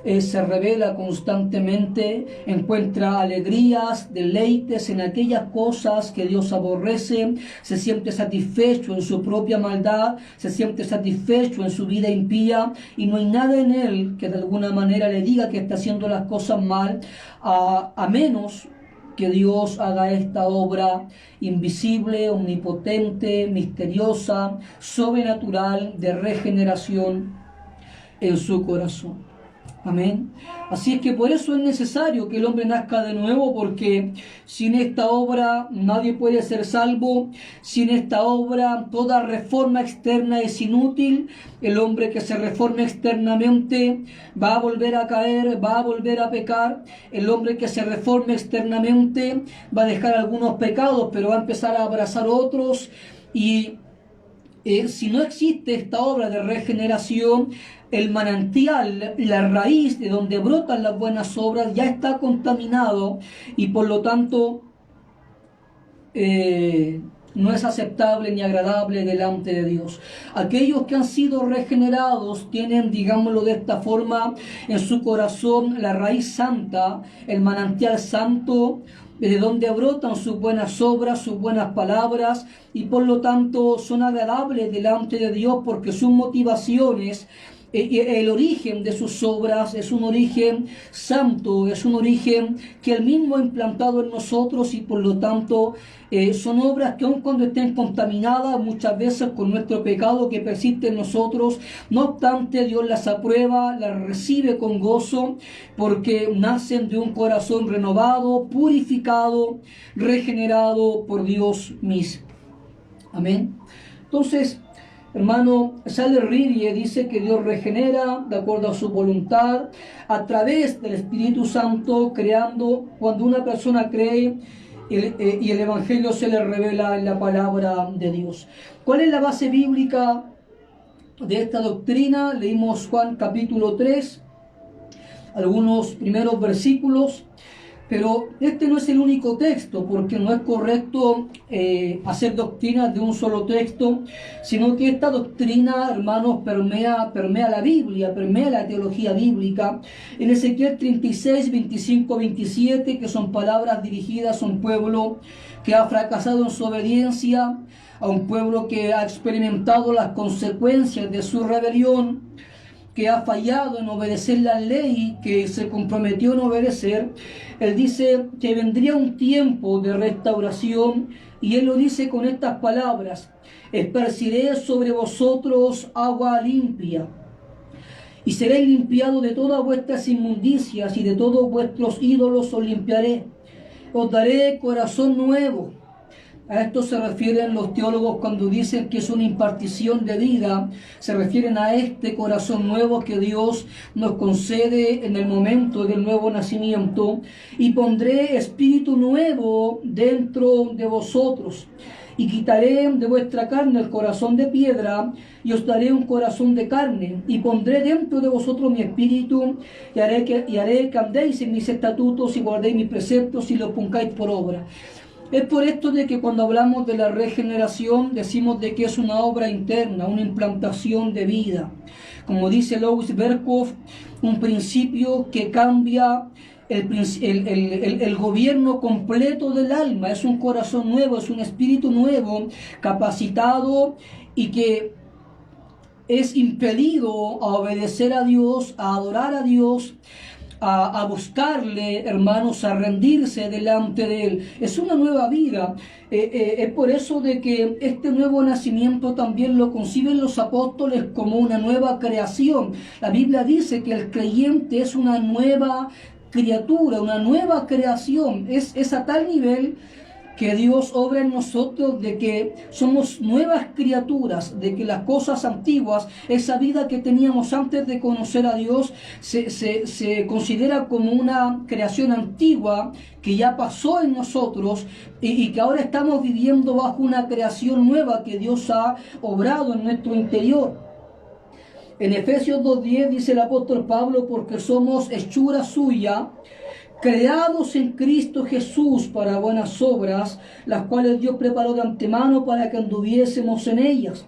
se revela constantemente, encuentra alegrías, deleites en aquellas cosas que Dios aborrece, se siente satisfecho en su propia maldad, se siente satisfecho en su vida impía, y no hay nada en él que de alguna manera le diga que está haciendo las cosas mal, a menos que Dios haga esta obra invisible, omnipotente, misteriosa, sobrenatural de regeneración en su corazón. Amén. Así es que por eso es necesario que el hombre nazca de nuevo, porque sin esta obra nadie puede ser salvo. Sin esta obra toda reforma externa es inútil. El hombre que se reforme externamente va a volver a caer, va a volver a pecar. El hombre que se reforme externamente va a dejar algunos pecados, pero va a empezar a abrazar otros. Y si no existe esta obra de regeneración, el manantial, la raíz de donde brotan las buenas obras ya está contaminado, y por lo tanto no es aceptable ni agradable delante de Dios. Aquellos que han sido regenerados tienen, digámoslo de esta forma, en su corazón la raíz santa, el manantial santo, de donde brotan sus buenas obras, sus buenas palabras, y por lo tanto son agradables delante de Dios, porque sus motivaciones, el origen de sus obras es un origen santo, es un origen que Él mismo ha implantado en nosotros, y por lo tanto son obras que aun cuando estén contaminadas muchas veces con nuestro pecado que persiste en nosotros, no obstante Dios las aprueba, las recibe con gozo, porque nacen de un corazón renovado, purificado, regenerado por Dios mismo. Amén. Entonces, hermano, Sally Ridley dice que Dios regenera de acuerdo a su voluntad a través del Espíritu Santo, creando cuando una persona cree y el Evangelio se le revela en la palabra de Dios. ¿Cuál es la base bíblica de esta doctrina? Leímos Juan capítulo 3, algunos primeros versículos. Pero este no es el único texto, porque no es correcto hacer doctrinas de un solo texto, sino que esta doctrina, hermanos, permea la Biblia, permea la teología bíblica. En Ezequiel 36, 25, 27, que son palabras dirigidas a un pueblo que ha fracasado en su obediencia, a un pueblo que ha experimentado las consecuencias de su rebelión, que ha fallado en obedecer la ley que se comprometió en obedecer. Él dice que vendría un tiempo de restauración, y él lo dice con estas palabras: esparciré sobre vosotros agua limpia, y seréis limpiados de todas vuestras inmundicias, y de todos vuestros ídolos os limpiaré. Os daré corazón nuevo. A esto se refieren los teólogos cuando dicen que es una impartición de vida. Se refieren a este corazón nuevo que Dios nos concede en el momento del nuevo nacimiento. Y pondré espíritu nuevo dentro de vosotros, y quitaré de vuestra carne el corazón de piedra, y os daré un corazón de carne, y pondré dentro de vosotros mi espíritu, y haré que andéis en mis estatutos, y guardéis mis preceptos, y los pongáis por obra. Es por esto de que cuando hablamos de la regeneración decimos de que es una obra interna, una implantación de vida. Como dice Louis Berkhoff, un principio que cambia el gobierno completo del alma. Es un corazón nuevo, es un espíritu nuevo, capacitado y que es impelido a obedecer a Dios, a adorar a Dios, a buscarle, hermanos, a rendirse delante de Él. Es una nueva vida. Es por eso de que este nuevo nacimiento también lo conciben los apóstoles como una nueva creación. La Biblia dice que el creyente es una nueva criatura, una nueva creación. Es a tal nivel que Dios obra en nosotros de que somos nuevas criaturas, de que las cosas antiguas, esa vida que teníamos antes de conocer a Dios, se considera como una creación antigua que ya pasó en nosotros y que ahora estamos viviendo bajo una creación nueva que Dios ha obrado en nuestro interior. En Efesios 2:10 dice el apóstol Pablo: porque somos hechura suya, creados en Cristo Jesús para buenas obras, las cuales Dios preparó de antemano para que anduviésemos en ellas.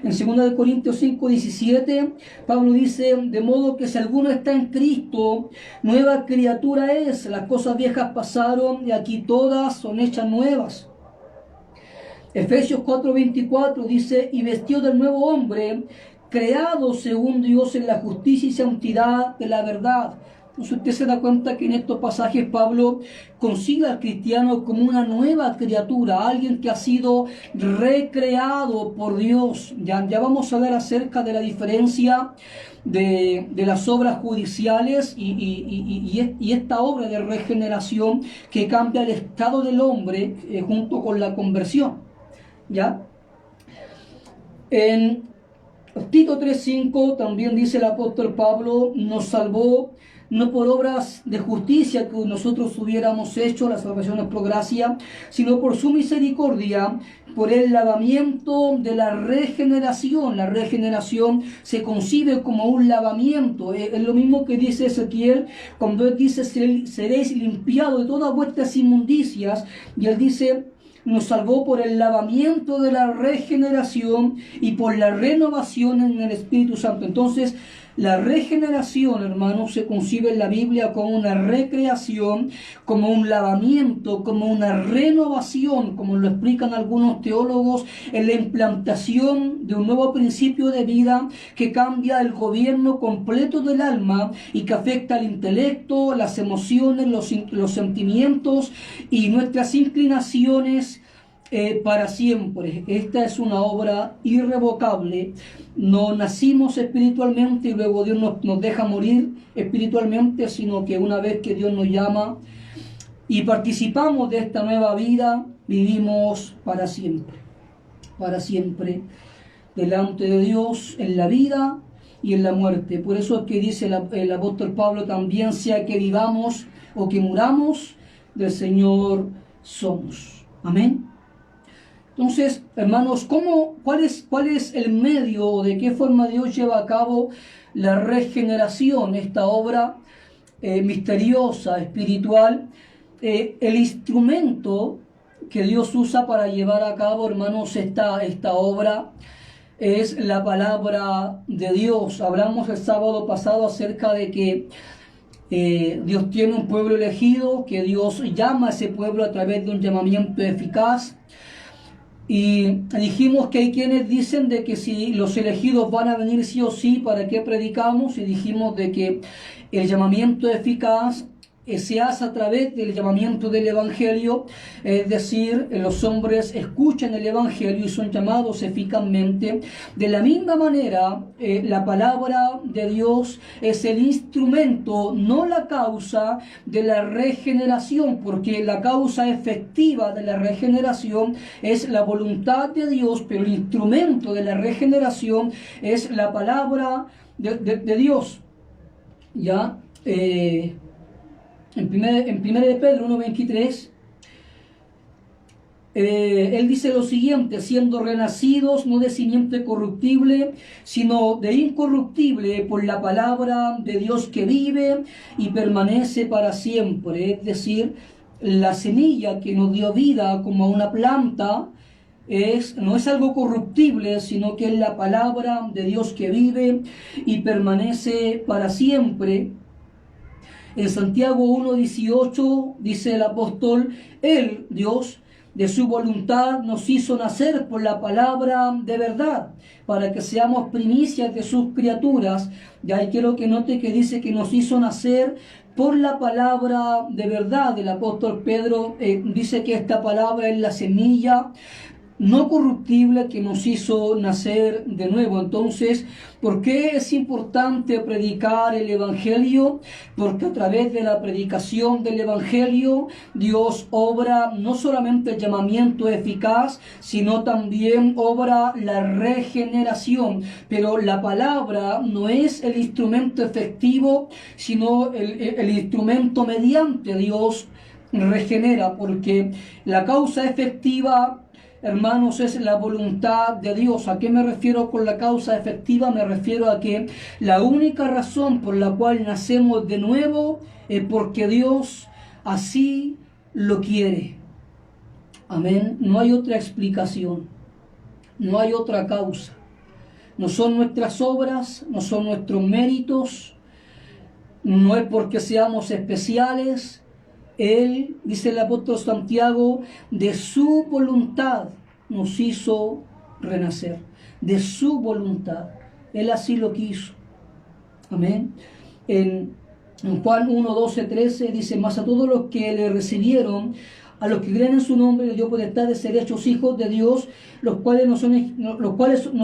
En 2 Corintios 5:17, Pablo dice, de modo que si alguno está en Cristo, nueva criatura es, las cosas viejas pasaron y aquí todas son hechas nuevas. Efesios 4:24 dice, y vestido del nuevo hombre, creado según Dios en la justicia y santidad de la verdad. Entonces usted se da cuenta que en estos pasajes Pablo consigue al cristiano como una nueva criatura, alguien que ha sido recreado por Dios. Ya vamos a ver acerca de la diferencia de las obras judiciales y esta obra de regeneración que cambia el estado del hombre junto con la conversión. ¿Ya? En Tito 3:5 también dice el apóstol Pablo, nos salvó no por obras de justicia que nosotros hubiéramos hecho, la salvación es por gracia, sino por su misericordia, por el lavamiento de la regeneración. La regeneración se concibe como un lavamiento. Es lo mismo que dice Ezequiel cuando él dice, seréis limpiados de todas vuestras inmundicias, y él dice, nos salvó por el lavamiento de la regeneración y por la renovación en el Espíritu Santo. Entonces, la regeneración, hermanos, se concibe en la Biblia como una recreación, como un lavamiento, como una renovación, como lo explican algunos teólogos, en la implantación de un nuevo principio de vida que cambia el gobierno completo del alma y que afecta al intelecto, las emociones, los sentimientos y nuestras inclinaciones para siempre. Esta es una obra irrevocable. No nacimos espiritualmente y luego Dios nos deja morir espiritualmente, sino que una vez que Dios nos llama y participamos de esta nueva vida, vivimos para siempre, delante de Dios en la vida y en la muerte. Por eso es que dice el apóstol Pablo también, sea que vivamos o que muramos, del Señor somos. Amén. Entonces, hermanos, cuál es el medio o de qué forma Dios lleva a cabo la regeneración, esta obra misteriosa, espiritual? El instrumento que Dios usa para llevar a cabo, hermanos, esta obra es la palabra de Dios. Hablamos el sábado pasado acerca de que Dios tiene un pueblo elegido, que Dios llama a ese pueblo a través de un llamamiento eficaz. Y dijimos que hay quienes dicen de que si los elegidos van a venir sí o sí, ¿para qué predicamos? Y dijimos de que el llamamiento eficaz se hace a través del llamamiento del Evangelio, es decir, los hombres escuchan el Evangelio y son llamados eficazmente. De la misma manera, la palabra de Dios es el instrumento, no la causa de la regeneración, porque la causa efectiva de la regeneración es la voluntad de Dios, pero el instrumento de la regeneración es la palabra de Dios. ¿Ya? En 1 de Pedro 1:23, él dice lo siguiente, siendo renacidos no de simiente corruptible, sino de incorruptible por la palabra de Dios que vive y permanece para siempre. Es decir, la semilla que nos dio vida como una planta no es algo corruptible, sino que es la palabra de Dios que vive y permanece para siempre. En Santiago 1:18 dice el apóstol, Él, Dios, de su voluntad nos hizo nacer por la palabra de verdad, para que seamos primicias de sus criaturas. Y ahí quiero que note que dice que nos hizo nacer por la palabra de verdad. El apóstol Pedro dice que esta palabra es la semilla no corruptible que nos hizo nacer de nuevo. Entonces, ¿por qué es importante predicar el Evangelio? Porque a través de la predicación del Evangelio, Dios obra no solamente el llamamiento eficaz, sino también obra la regeneración. Pero la palabra no es el instrumento efectivo, sino el instrumento mediante Dios regenera, porque la causa efectiva, hermanos, es la voluntad de Dios. ¿A qué me refiero con la causa efectiva? Me refiero a que la única razón por la cual nacemos de nuevo es porque Dios así lo quiere. Amén. No hay otra explicación. No hay otra causa. No son nuestras obras, no son nuestros méritos, no es porque seamos especiales. Él, dice el apóstol Santiago, de su voluntad nos hizo renacer. De su voluntad. Él así lo quiso. Amén. En Juan 1, 12, 13 dice: mas a todos los que le recibieron, a los que creen en su nombre, le dio potestad de ser hechos hijos de Dios, los cuales no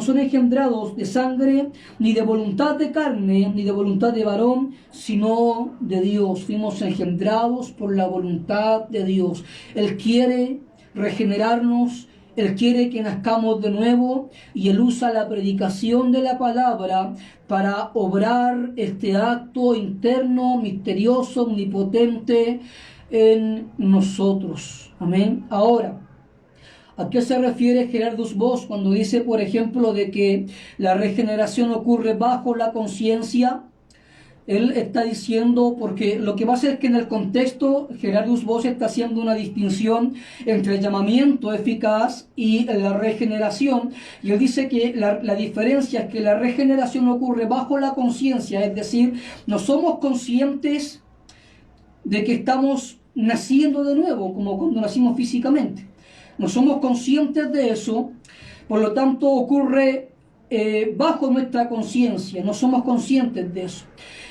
son engendrados de sangre, ni de voluntad de carne, ni de voluntad de varón, sino de Dios. Fuimos engendrados por la voluntad de Dios. Él quiere regenerarnos, Él quiere que nazcamos de nuevo, y Él usa la predicación de la palabra para obrar este acto interno, misterioso, omnipotente en nosotros. Amén. Ahora, ¿a qué se refiere Gerardus Voss cuando dice, por ejemplo, de que la regeneración ocurre bajo la conciencia? Él está diciendo, porque lo que va a hacer es que en el contexto Gerardus Voss está haciendo una distinción entre el llamamiento eficaz y la regeneración, y él dice que la diferencia es que la regeneración ocurre bajo la conciencia, es decir, no somos conscientes de que estamos naciendo de nuevo, como cuando nacimos físicamente. No somos conscientes de eso, por lo tanto ocurre bajo nuestra conciencia, no somos conscientes de eso.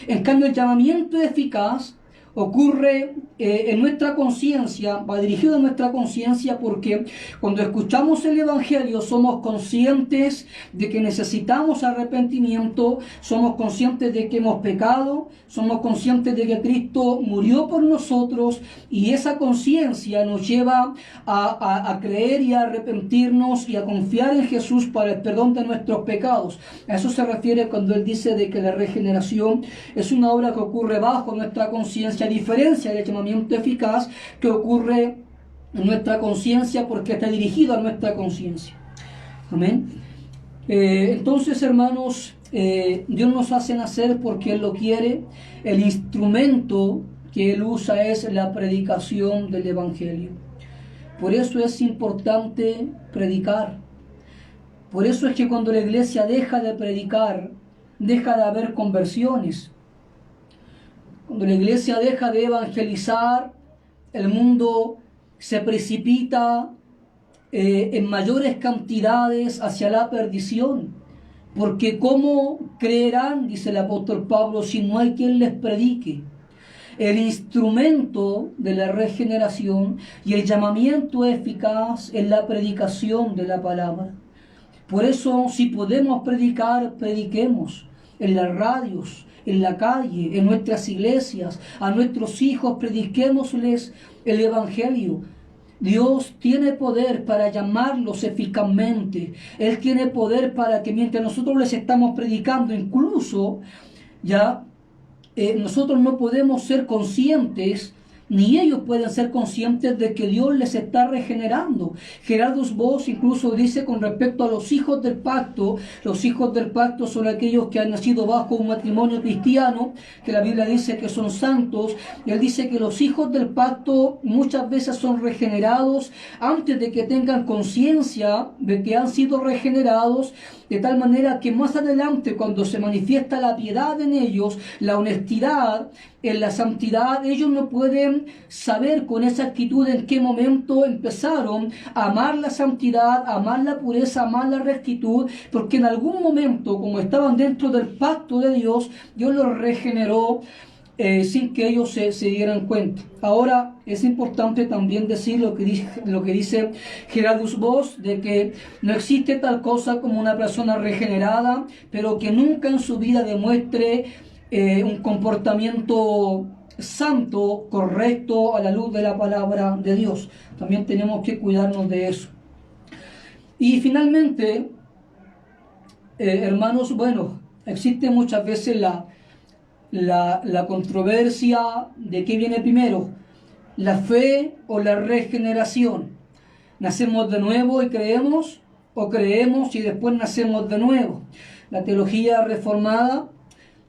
En cambio, el llamamiento eficaz ocurre en nuestra conciencia, va dirigido a nuestra conciencia, porque cuando escuchamos el Evangelio somos conscientes de que necesitamos arrepentimiento, somos conscientes de que hemos pecado, somos conscientes de que Cristo murió por nosotros, y esa conciencia nos lleva a creer y a arrepentirnos y a confiar en Jesús para el perdón de nuestros pecados. A eso se refiere cuando él dice de que la regeneración es una obra que ocurre bajo nuestra conciencia, a diferencia del llamamiento eficaz que ocurre en nuestra conciencia porque está dirigido a nuestra conciencia. Amén. Entonces, hermanos, Dios nos hace nacer porque Él lo quiere. El instrumento que Él usa es la predicación del Evangelio. Por eso es importante predicar. Por eso es que cuando la iglesia deja de predicar, deja de haber conversiones. Cuando la iglesia deja de evangelizar, el mundo se precipita en mayores cantidades hacia la perdición. Porque ¿cómo creerán, dice el apóstol Pablo, si no hay quien les predique? El instrumento de la regeneración y el llamamiento eficaz es la predicación de la palabra. Por eso, si podemos predicar, prediquemos en las radios, en la calle, en nuestras iglesias, a nuestros hijos, prediquémosles el Evangelio. Dios tiene poder para llamarlos eficazmente. Él tiene poder para que mientras nosotros les estamos predicando, incluso nosotros no podemos ser conscientes, ni ellos pueden ser conscientes de que Dios les está regenerando. Gerardus Voss incluso dice con respecto a los hijos del pacto: los hijos del pacto son aquellos que han nacido bajo un matrimonio cristiano, que la Biblia dice que son santos. Y él dice que los hijos del pacto muchas veces son regenerados antes de que tengan conciencia de que han sido regenerados, de tal manera que más adelante, cuando se manifiesta la piedad en ellos, la honestidad, en la santidad, ellos no pueden saber con exactitud en qué momento empezaron a amar la santidad, a amar la pureza, a amar la rectitud, porque en algún momento, como estaban dentro del pacto de Dios, Dios los regeneró sin que ellos se dieran cuenta. Ahora es importante también decir lo que dice Gerardus Voss, de que no existe tal cosa como una persona regenerada, pero que nunca en su vida demuestre un comportamiento santo, correcto, a la luz de la palabra de Dios. También tenemos que cuidarnos de eso. Y finalmente, hermanos, bueno, existe muchas veces la controversia de qué viene primero, la fe o la regeneración. ¿Nacemos de nuevo y creemos, o creemos y después nacemos de nuevo? La teología reformada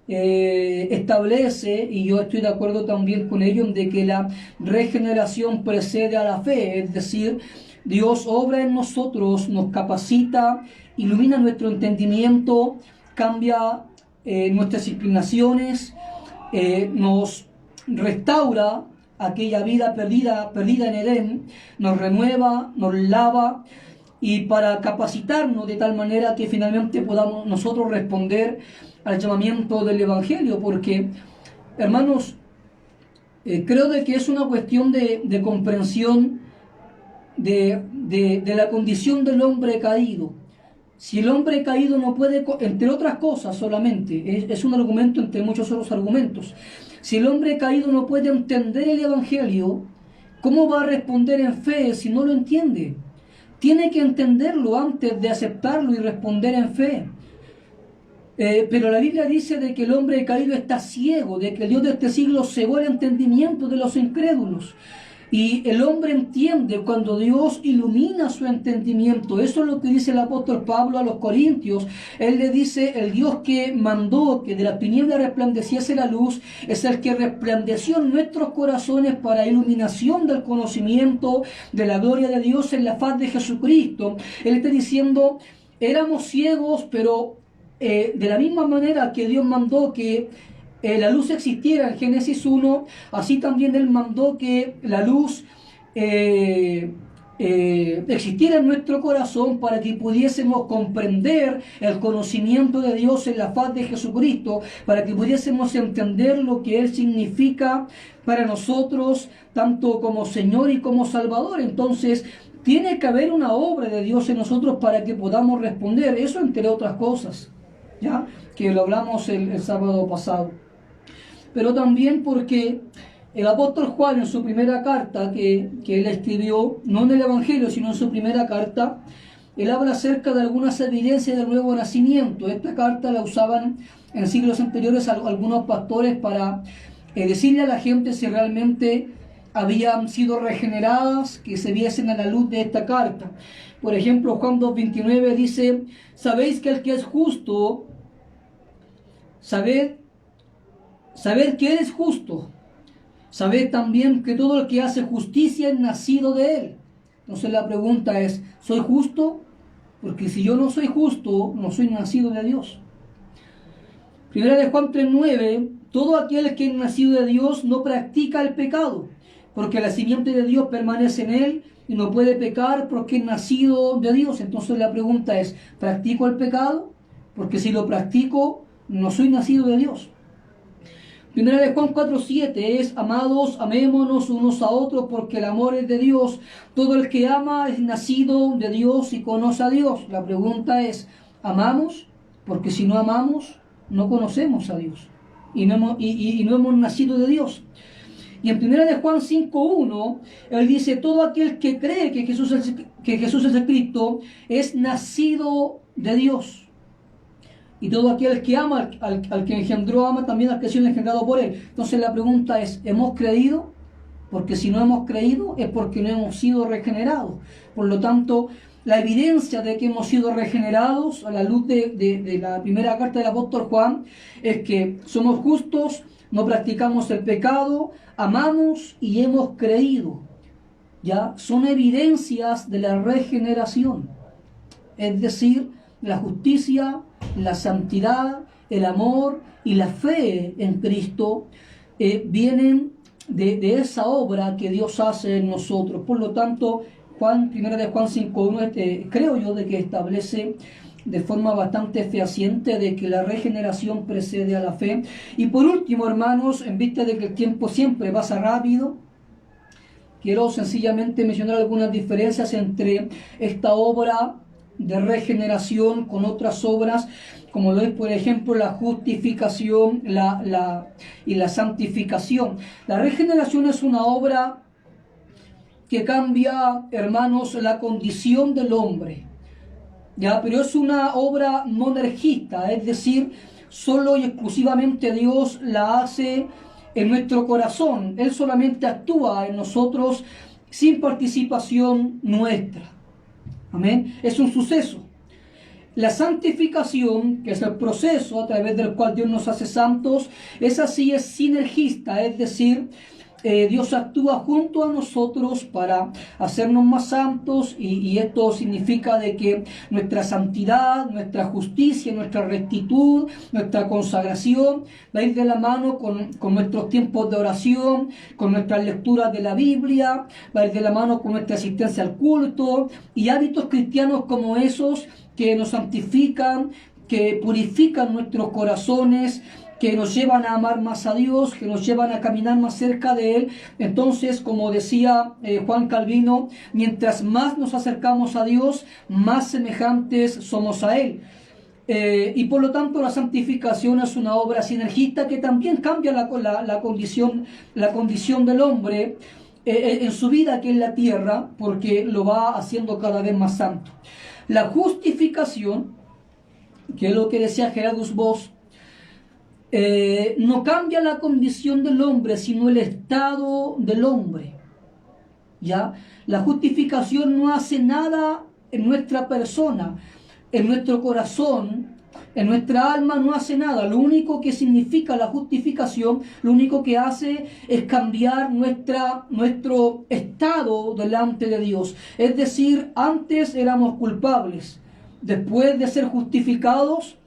establece, y yo estoy de acuerdo también con ello, de que la regeneración precede a la fe, es decir, Dios obra en nosotros, nos capacita, ilumina nuestro entendimiento, cambia nuestras inclinaciones, nos restaura aquella vida perdida en Edén, nos renueva, nos lava, y para capacitarnos de tal manera que finalmente podamos nosotros responder al llamamiento del Evangelio, porque, hermanos, creo de que es una cuestión de comprensión de la condición del hombre caído. Si el hombre caído no puede, entre otras cosas solamente, es un argumento entre muchos otros argumentos, si el hombre caído no puede entender el Evangelio, ¿cómo va a responder en fe si no lo entiende? Tiene que entenderlo antes de aceptarlo y responder en fe. Pero la Biblia dice de que el hombre caído está ciego, de que el Dios de este siglo cegó el entendimiento de los incrédulos. Y el hombre entiende cuando Dios ilumina su entendimiento. Eso es lo que dice el apóstol Pablo a los Corintios. Él le dice, el Dios que mandó que de la tiniebla resplandeciese la luz, es el que resplandeció en nuestros corazones para iluminación del conocimiento de la gloria de Dios en la faz de Jesucristo. Él está diciendo, éramos ciegos, pero de la misma manera que Dios mandó que la luz existiera en Génesis 1, así también Él mandó que la luz existiera en nuestro corazón para que pudiésemos comprender el conocimiento de Dios en la faz de Jesucristo, para que pudiésemos entender lo que Él significa para nosotros, tanto como Señor y como Salvador. Entonces, tiene que haber una obra de Dios en nosotros para que podamos responder. Eso entre otras cosas, ¿ya? Que lo hablamos el sábado pasado. Pero también porque el apóstol Juan en su primera carta que él escribió, no en el Evangelio, sino en su primera carta, él habla acerca de algunas evidencias del nuevo nacimiento. Esta carta la usaban en siglos anteriores algunos pastores para decirle a la gente si realmente habían sido regeneradas, que se viesen a la luz de esta carta. Por ejemplo, Juan 2:29 dice, sabéis que el que es justo, sabed que Él es justo, sabed también que todo el que hace justicia es nacido de Él. Entonces la pregunta es, ¿soy justo? Porque si yo no soy justo, no soy nacido de Dios. Primera de Juan 3:9, todo aquel que es nacido de Dios no practica el pecado, porque la simiente de Dios permanece en él y no puede pecar porque es nacido de Dios. Entonces la pregunta es, ¿practico el pecado? Porque si lo practico, no soy nacido de Dios. Primera de Juan 4:7 es, amados, amémonos unos a otros porque el amor es de Dios. Todo el que ama es nacido de Dios y conoce a Dios. La pregunta es, ¿amamos? Porque si no amamos, no conocemos a Dios y no hemos nacido de Dios. Y en primera de Juan 5:1, él dice, todo aquel que cree que Jesús es el Cristo es nacido de Dios. Y todo aquel que ama al que engendró, ama también al que ha sido engendrado por él. Entonces la pregunta es, ¿hemos creído? Porque si no hemos creído es porque no hemos sido regenerados. Por lo tanto, la evidencia de que hemos sido regenerados a la luz de la primera carta del apóstol Juan es que somos justos, no practicamos el pecado, amamos y hemos creído. ¿Ya? Son evidencias de la regeneración. Es decir, la justicia, la santidad, el amor y la fe en Cristo vienen de esa obra que Dios hace en nosotros. Por lo tanto, primera de Juan 5:1 creo yo de que establece de forma bastante fehaciente de que la regeneración precede a la fe. Y por último, hermanos, en vista de que el tiempo siempre pasa rápido, quiero sencillamente mencionar algunas diferencias entre esta obra de regeneración con otras obras, como lo es, por ejemplo, la justificación y la santificación. La regeneración es una obra que cambia, hermanos, la condición del hombre, ¿ya? Pero es una obra monergista, es decir, solo y exclusivamente Dios la hace en nuestro corazón. Él solamente actúa en nosotros sin participación nuestra. Amén. Es un suceso. La santificación, que es el proceso a través del cual Dios nos hace santos, es sinergista, es decir, Dios actúa junto a nosotros para hacernos más santos y esto significa de que nuestra santidad, nuestra justicia, nuestra rectitud, nuestra consagración va a ir de la mano con nuestros tiempos de oración, con nuestras lecturas de la Biblia, va a ir de la mano con nuestra asistencia al culto y hábitos cristianos como esos que nos santifican, que purifican nuestros corazones, que nos llevan a amar más a Dios, que nos llevan a caminar más cerca de Él. Entonces, como decía Juan Calvino, mientras más nos acercamos a Dios, más semejantes somos a Él. Y por lo tanto la santificación es una obra sinergista que también cambia la condición del hombre en su vida aquí en la tierra, porque lo va haciendo cada vez más santo. La justificación, que es lo que decía Gerardus Voss, no cambia la condición del hombre, sino el estado del hombre. ¿Ya? La justificación no hace nada en nuestra persona, en nuestro corazón, en nuestra alma no hace nada. Lo único que significa la justificación, lo único que hace es cambiar nuestro estado delante de Dios. Es decir, antes éramos culpables, después de ser justificados,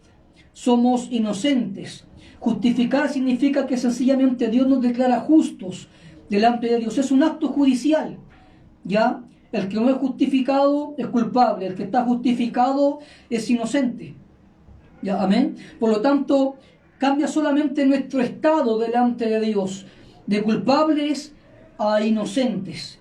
somos inocentes. Justificar significa que sencillamente Dios nos declara justos delante de Dios. Es un acto judicial, ¿ya? El que no es justificado es culpable, el que está justificado es inocente. ¿Ya? Amén. Por lo tanto, cambia solamente nuestro estado delante de Dios, de culpables a inocentes.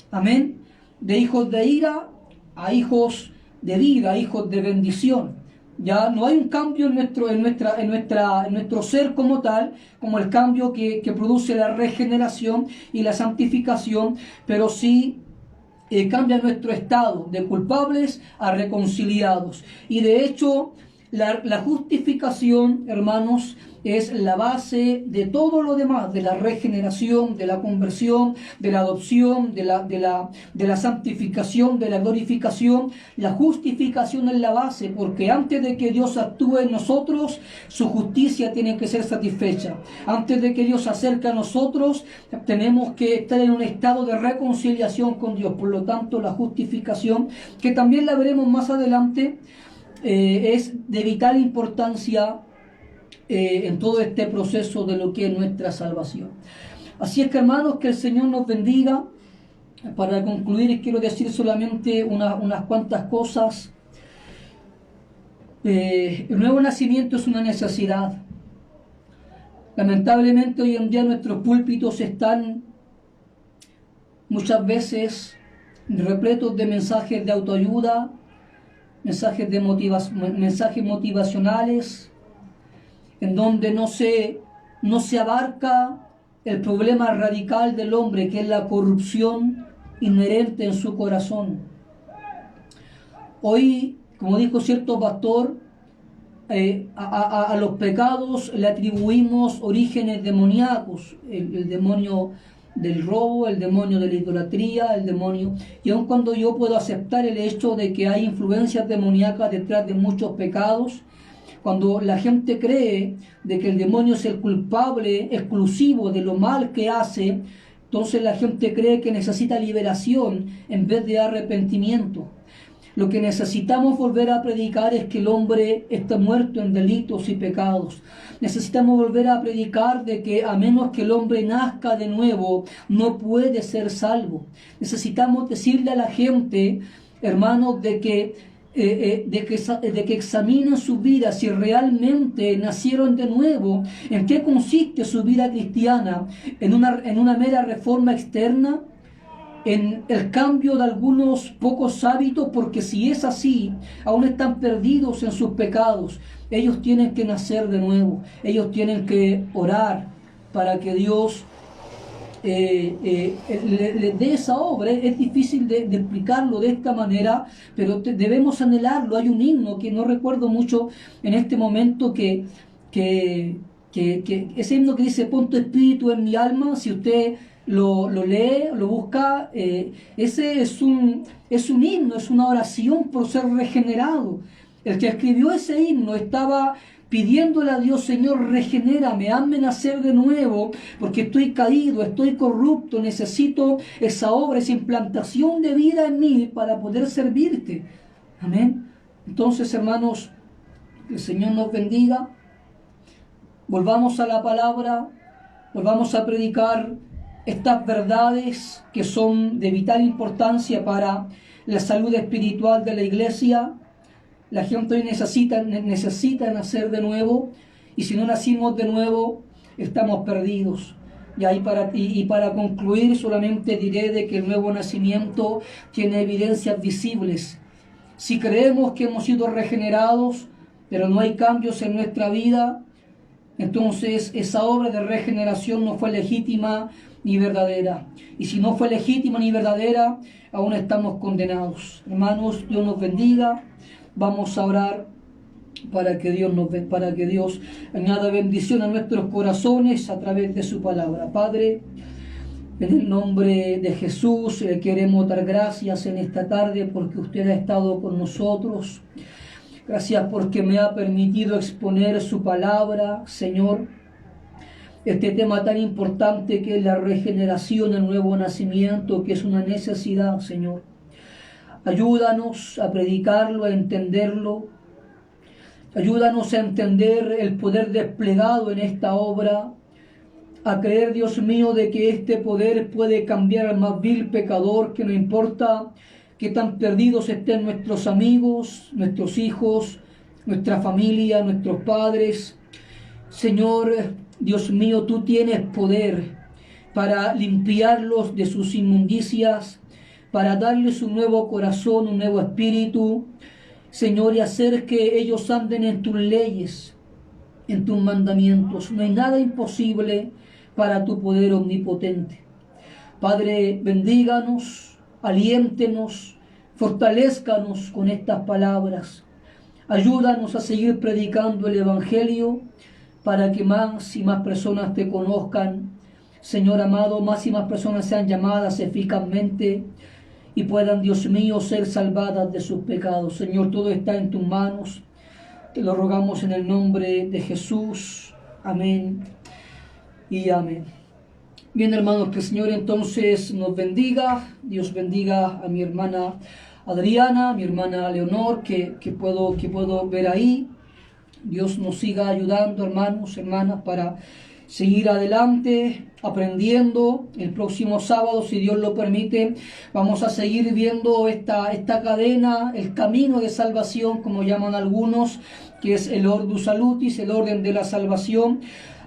Amén. De hijos de ira a hijos de vida, hijos de bendición. Ya no hay un cambio en nuestro ser como tal, como el cambio que produce la regeneración y la santificación, pero sí cambia nuestro estado de culpables a reconciliados. Y de hecho, la justificación, hermanos, es la base de todo lo demás, de la regeneración, de la conversión, de la adopción, de la santificación, de la glorificación. La justificación es la base, porque antes de que Dios actúe en nosotros, su justicia tiene que ser satisfecha. Antes de que Dios se acerque a nosotros, tenemos que estar en un estado de reconciliación con Dios. Por lo tanto, la justificación, que también la veremos más adelante, es de vital importancia en todo este proceso de lo que es nuestra salvación. Así es que, hermanos, que el Señor nos bendiga. Para concluir, quiero decir solamente unas cuantas cosas. El nuevo nacimiento es una necesidad. Lamentablemente hoy en día nuestros púlpitos están muchas veces repletos de mensajes de autoayuda, mensajes motivacionales, en donde no se abarca el problema radical del hombre, que es la corrupción inherente en su corazón. Hoy, como dijo cierto pastor, a los pecados le atribuimos orígenes demoníacos, el demonio del robo, el demonio de la idolatría, el demonio, y aun cuando yo puedo aceptar el hecho de que hay influencias demoníacas detrás de muchos pecados, cuando la gente cree de que el demonio es el culpable exclusivo de lo mal que hace, entonces la gente cree que necesita liberación en vez de arrepentimiento. Lo que necesitamos volver a predicar es que el hombre está muerto en delitos y pecados. Necesitamos volver a predicar de que a menos que el hombre nazca de nuevo, no puede ser salvo. Necesitamos decirle a la gente, hermanos, de que examinen su vida, si realmente nacieron de nuevo. ¿En qué consiste su vida cristiana? ¿En una mera reforma externa? ¿En el cambio de algunos pocos hábitos? Porque si es así, aún están perdidos en sus pecados. Ellos tienen que nacer de nuevo. Ellos tienen que orar para que Dios les dé esa obra. Es difícil de explicarlo de esta manera, pero debemos anhelarlo. Hay un himno que no recuerdo mucho en este momento, que ese himno que dice: pon tu espíritu en mi alma. Si usted lo lee, lo busca, ese es un himno, es una oración por ser regenerado. El que escribió ese himno estaba pidiéndole a Dios, Señor, regenérame, hazme nacer de nuevo, porque estoy caído, estoy corrupto, necesito esa obra, esa implantación de vida en mí para poder servirte. Amén. Entonces, hermanos, que el Señor nos bendiga. Volvamos a la palabra, volvamos a predicar estas verdades que son de vital importancia para la salud espiritual de la iglesia. La gente hoy necesita nacer de nuevo, y si no nacimos de nuevo, estamos perdidos. Y para concluir, solamente diré de que el nuevo nacimiento tiene evidencias visibles. Si creemos que hemos sido regenerados, pero no hay cambios en nuestra vida, entonces esa obra de regeneración no fue legítima ni verdadera. Y si no fue legítima ni verdadera, aún estamos condenados. Hermanos, Dios nos bendiga. Vamos a orar para que Dios añada bendición a nuestros corazones a través de su palabra. Padre, en el nombre de Jesús, queremos dar gracias en esta tarde porque usted ha estado con nosotros. Gracias porque me ha permitido exponer su palabra, Señor. Este tema tan importante que es la regeneración, el nuevo nacimiento, que es una necesidad, Señor. Ayúdanos a predicarlo, a entenderlo. Ayúdanos a entender el poder desplegado en esta obra. A creer, Dios mío, de que este poder puede cambiar al más vil pecador, que no importa que tan perdidos estén nuestros amigos, nuestros hijos, nuestra familia, nuestros padres. Señor, Dios mío, tú tienes poder para limpiarlos de sus inmundicias, para darles un nuevo corazón, un nuevo espíritu, Señor, y hacer que ellos anden en tus leyes, en tus mandamientos. No hay nada imposible para tu poder omnipotente. Padre, bendíganos, aliéntenos, fortalézcanos con estas palabras. Ayúdanos a seguir predicando el Evangelio para que más y más personas te conozcan. Señor amado, más y más personas sean llamadas eficazmente y puedan, Dios mío, ser salvadas de sus pecados. Señor, todo está en tus manos. Te lo rogamos en el nombre de Jesús. Amén y amén. Bien, hermanos, que el Señor entonces nos bendiga. Dios bendiga a mi hermana Adriana, a mi hermana Leonor, que puedo ver ahí. Dios nos siga ayudando, hermanos, hermanas, para seguir adelante, aprendiendo. El próximo sábado, si Dios lo permite, vamos a seguir viendo esta cadena, el camino de salvación, como llaman algunos, que es el Ordo Salutis, el orden de la salvación.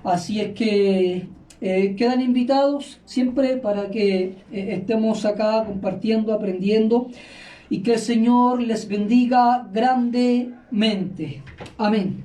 Así es que quedan invitados siempre para que estemos acá compartiendo, aprendiendo, y que el Señor les bendiga grandemente. Amén.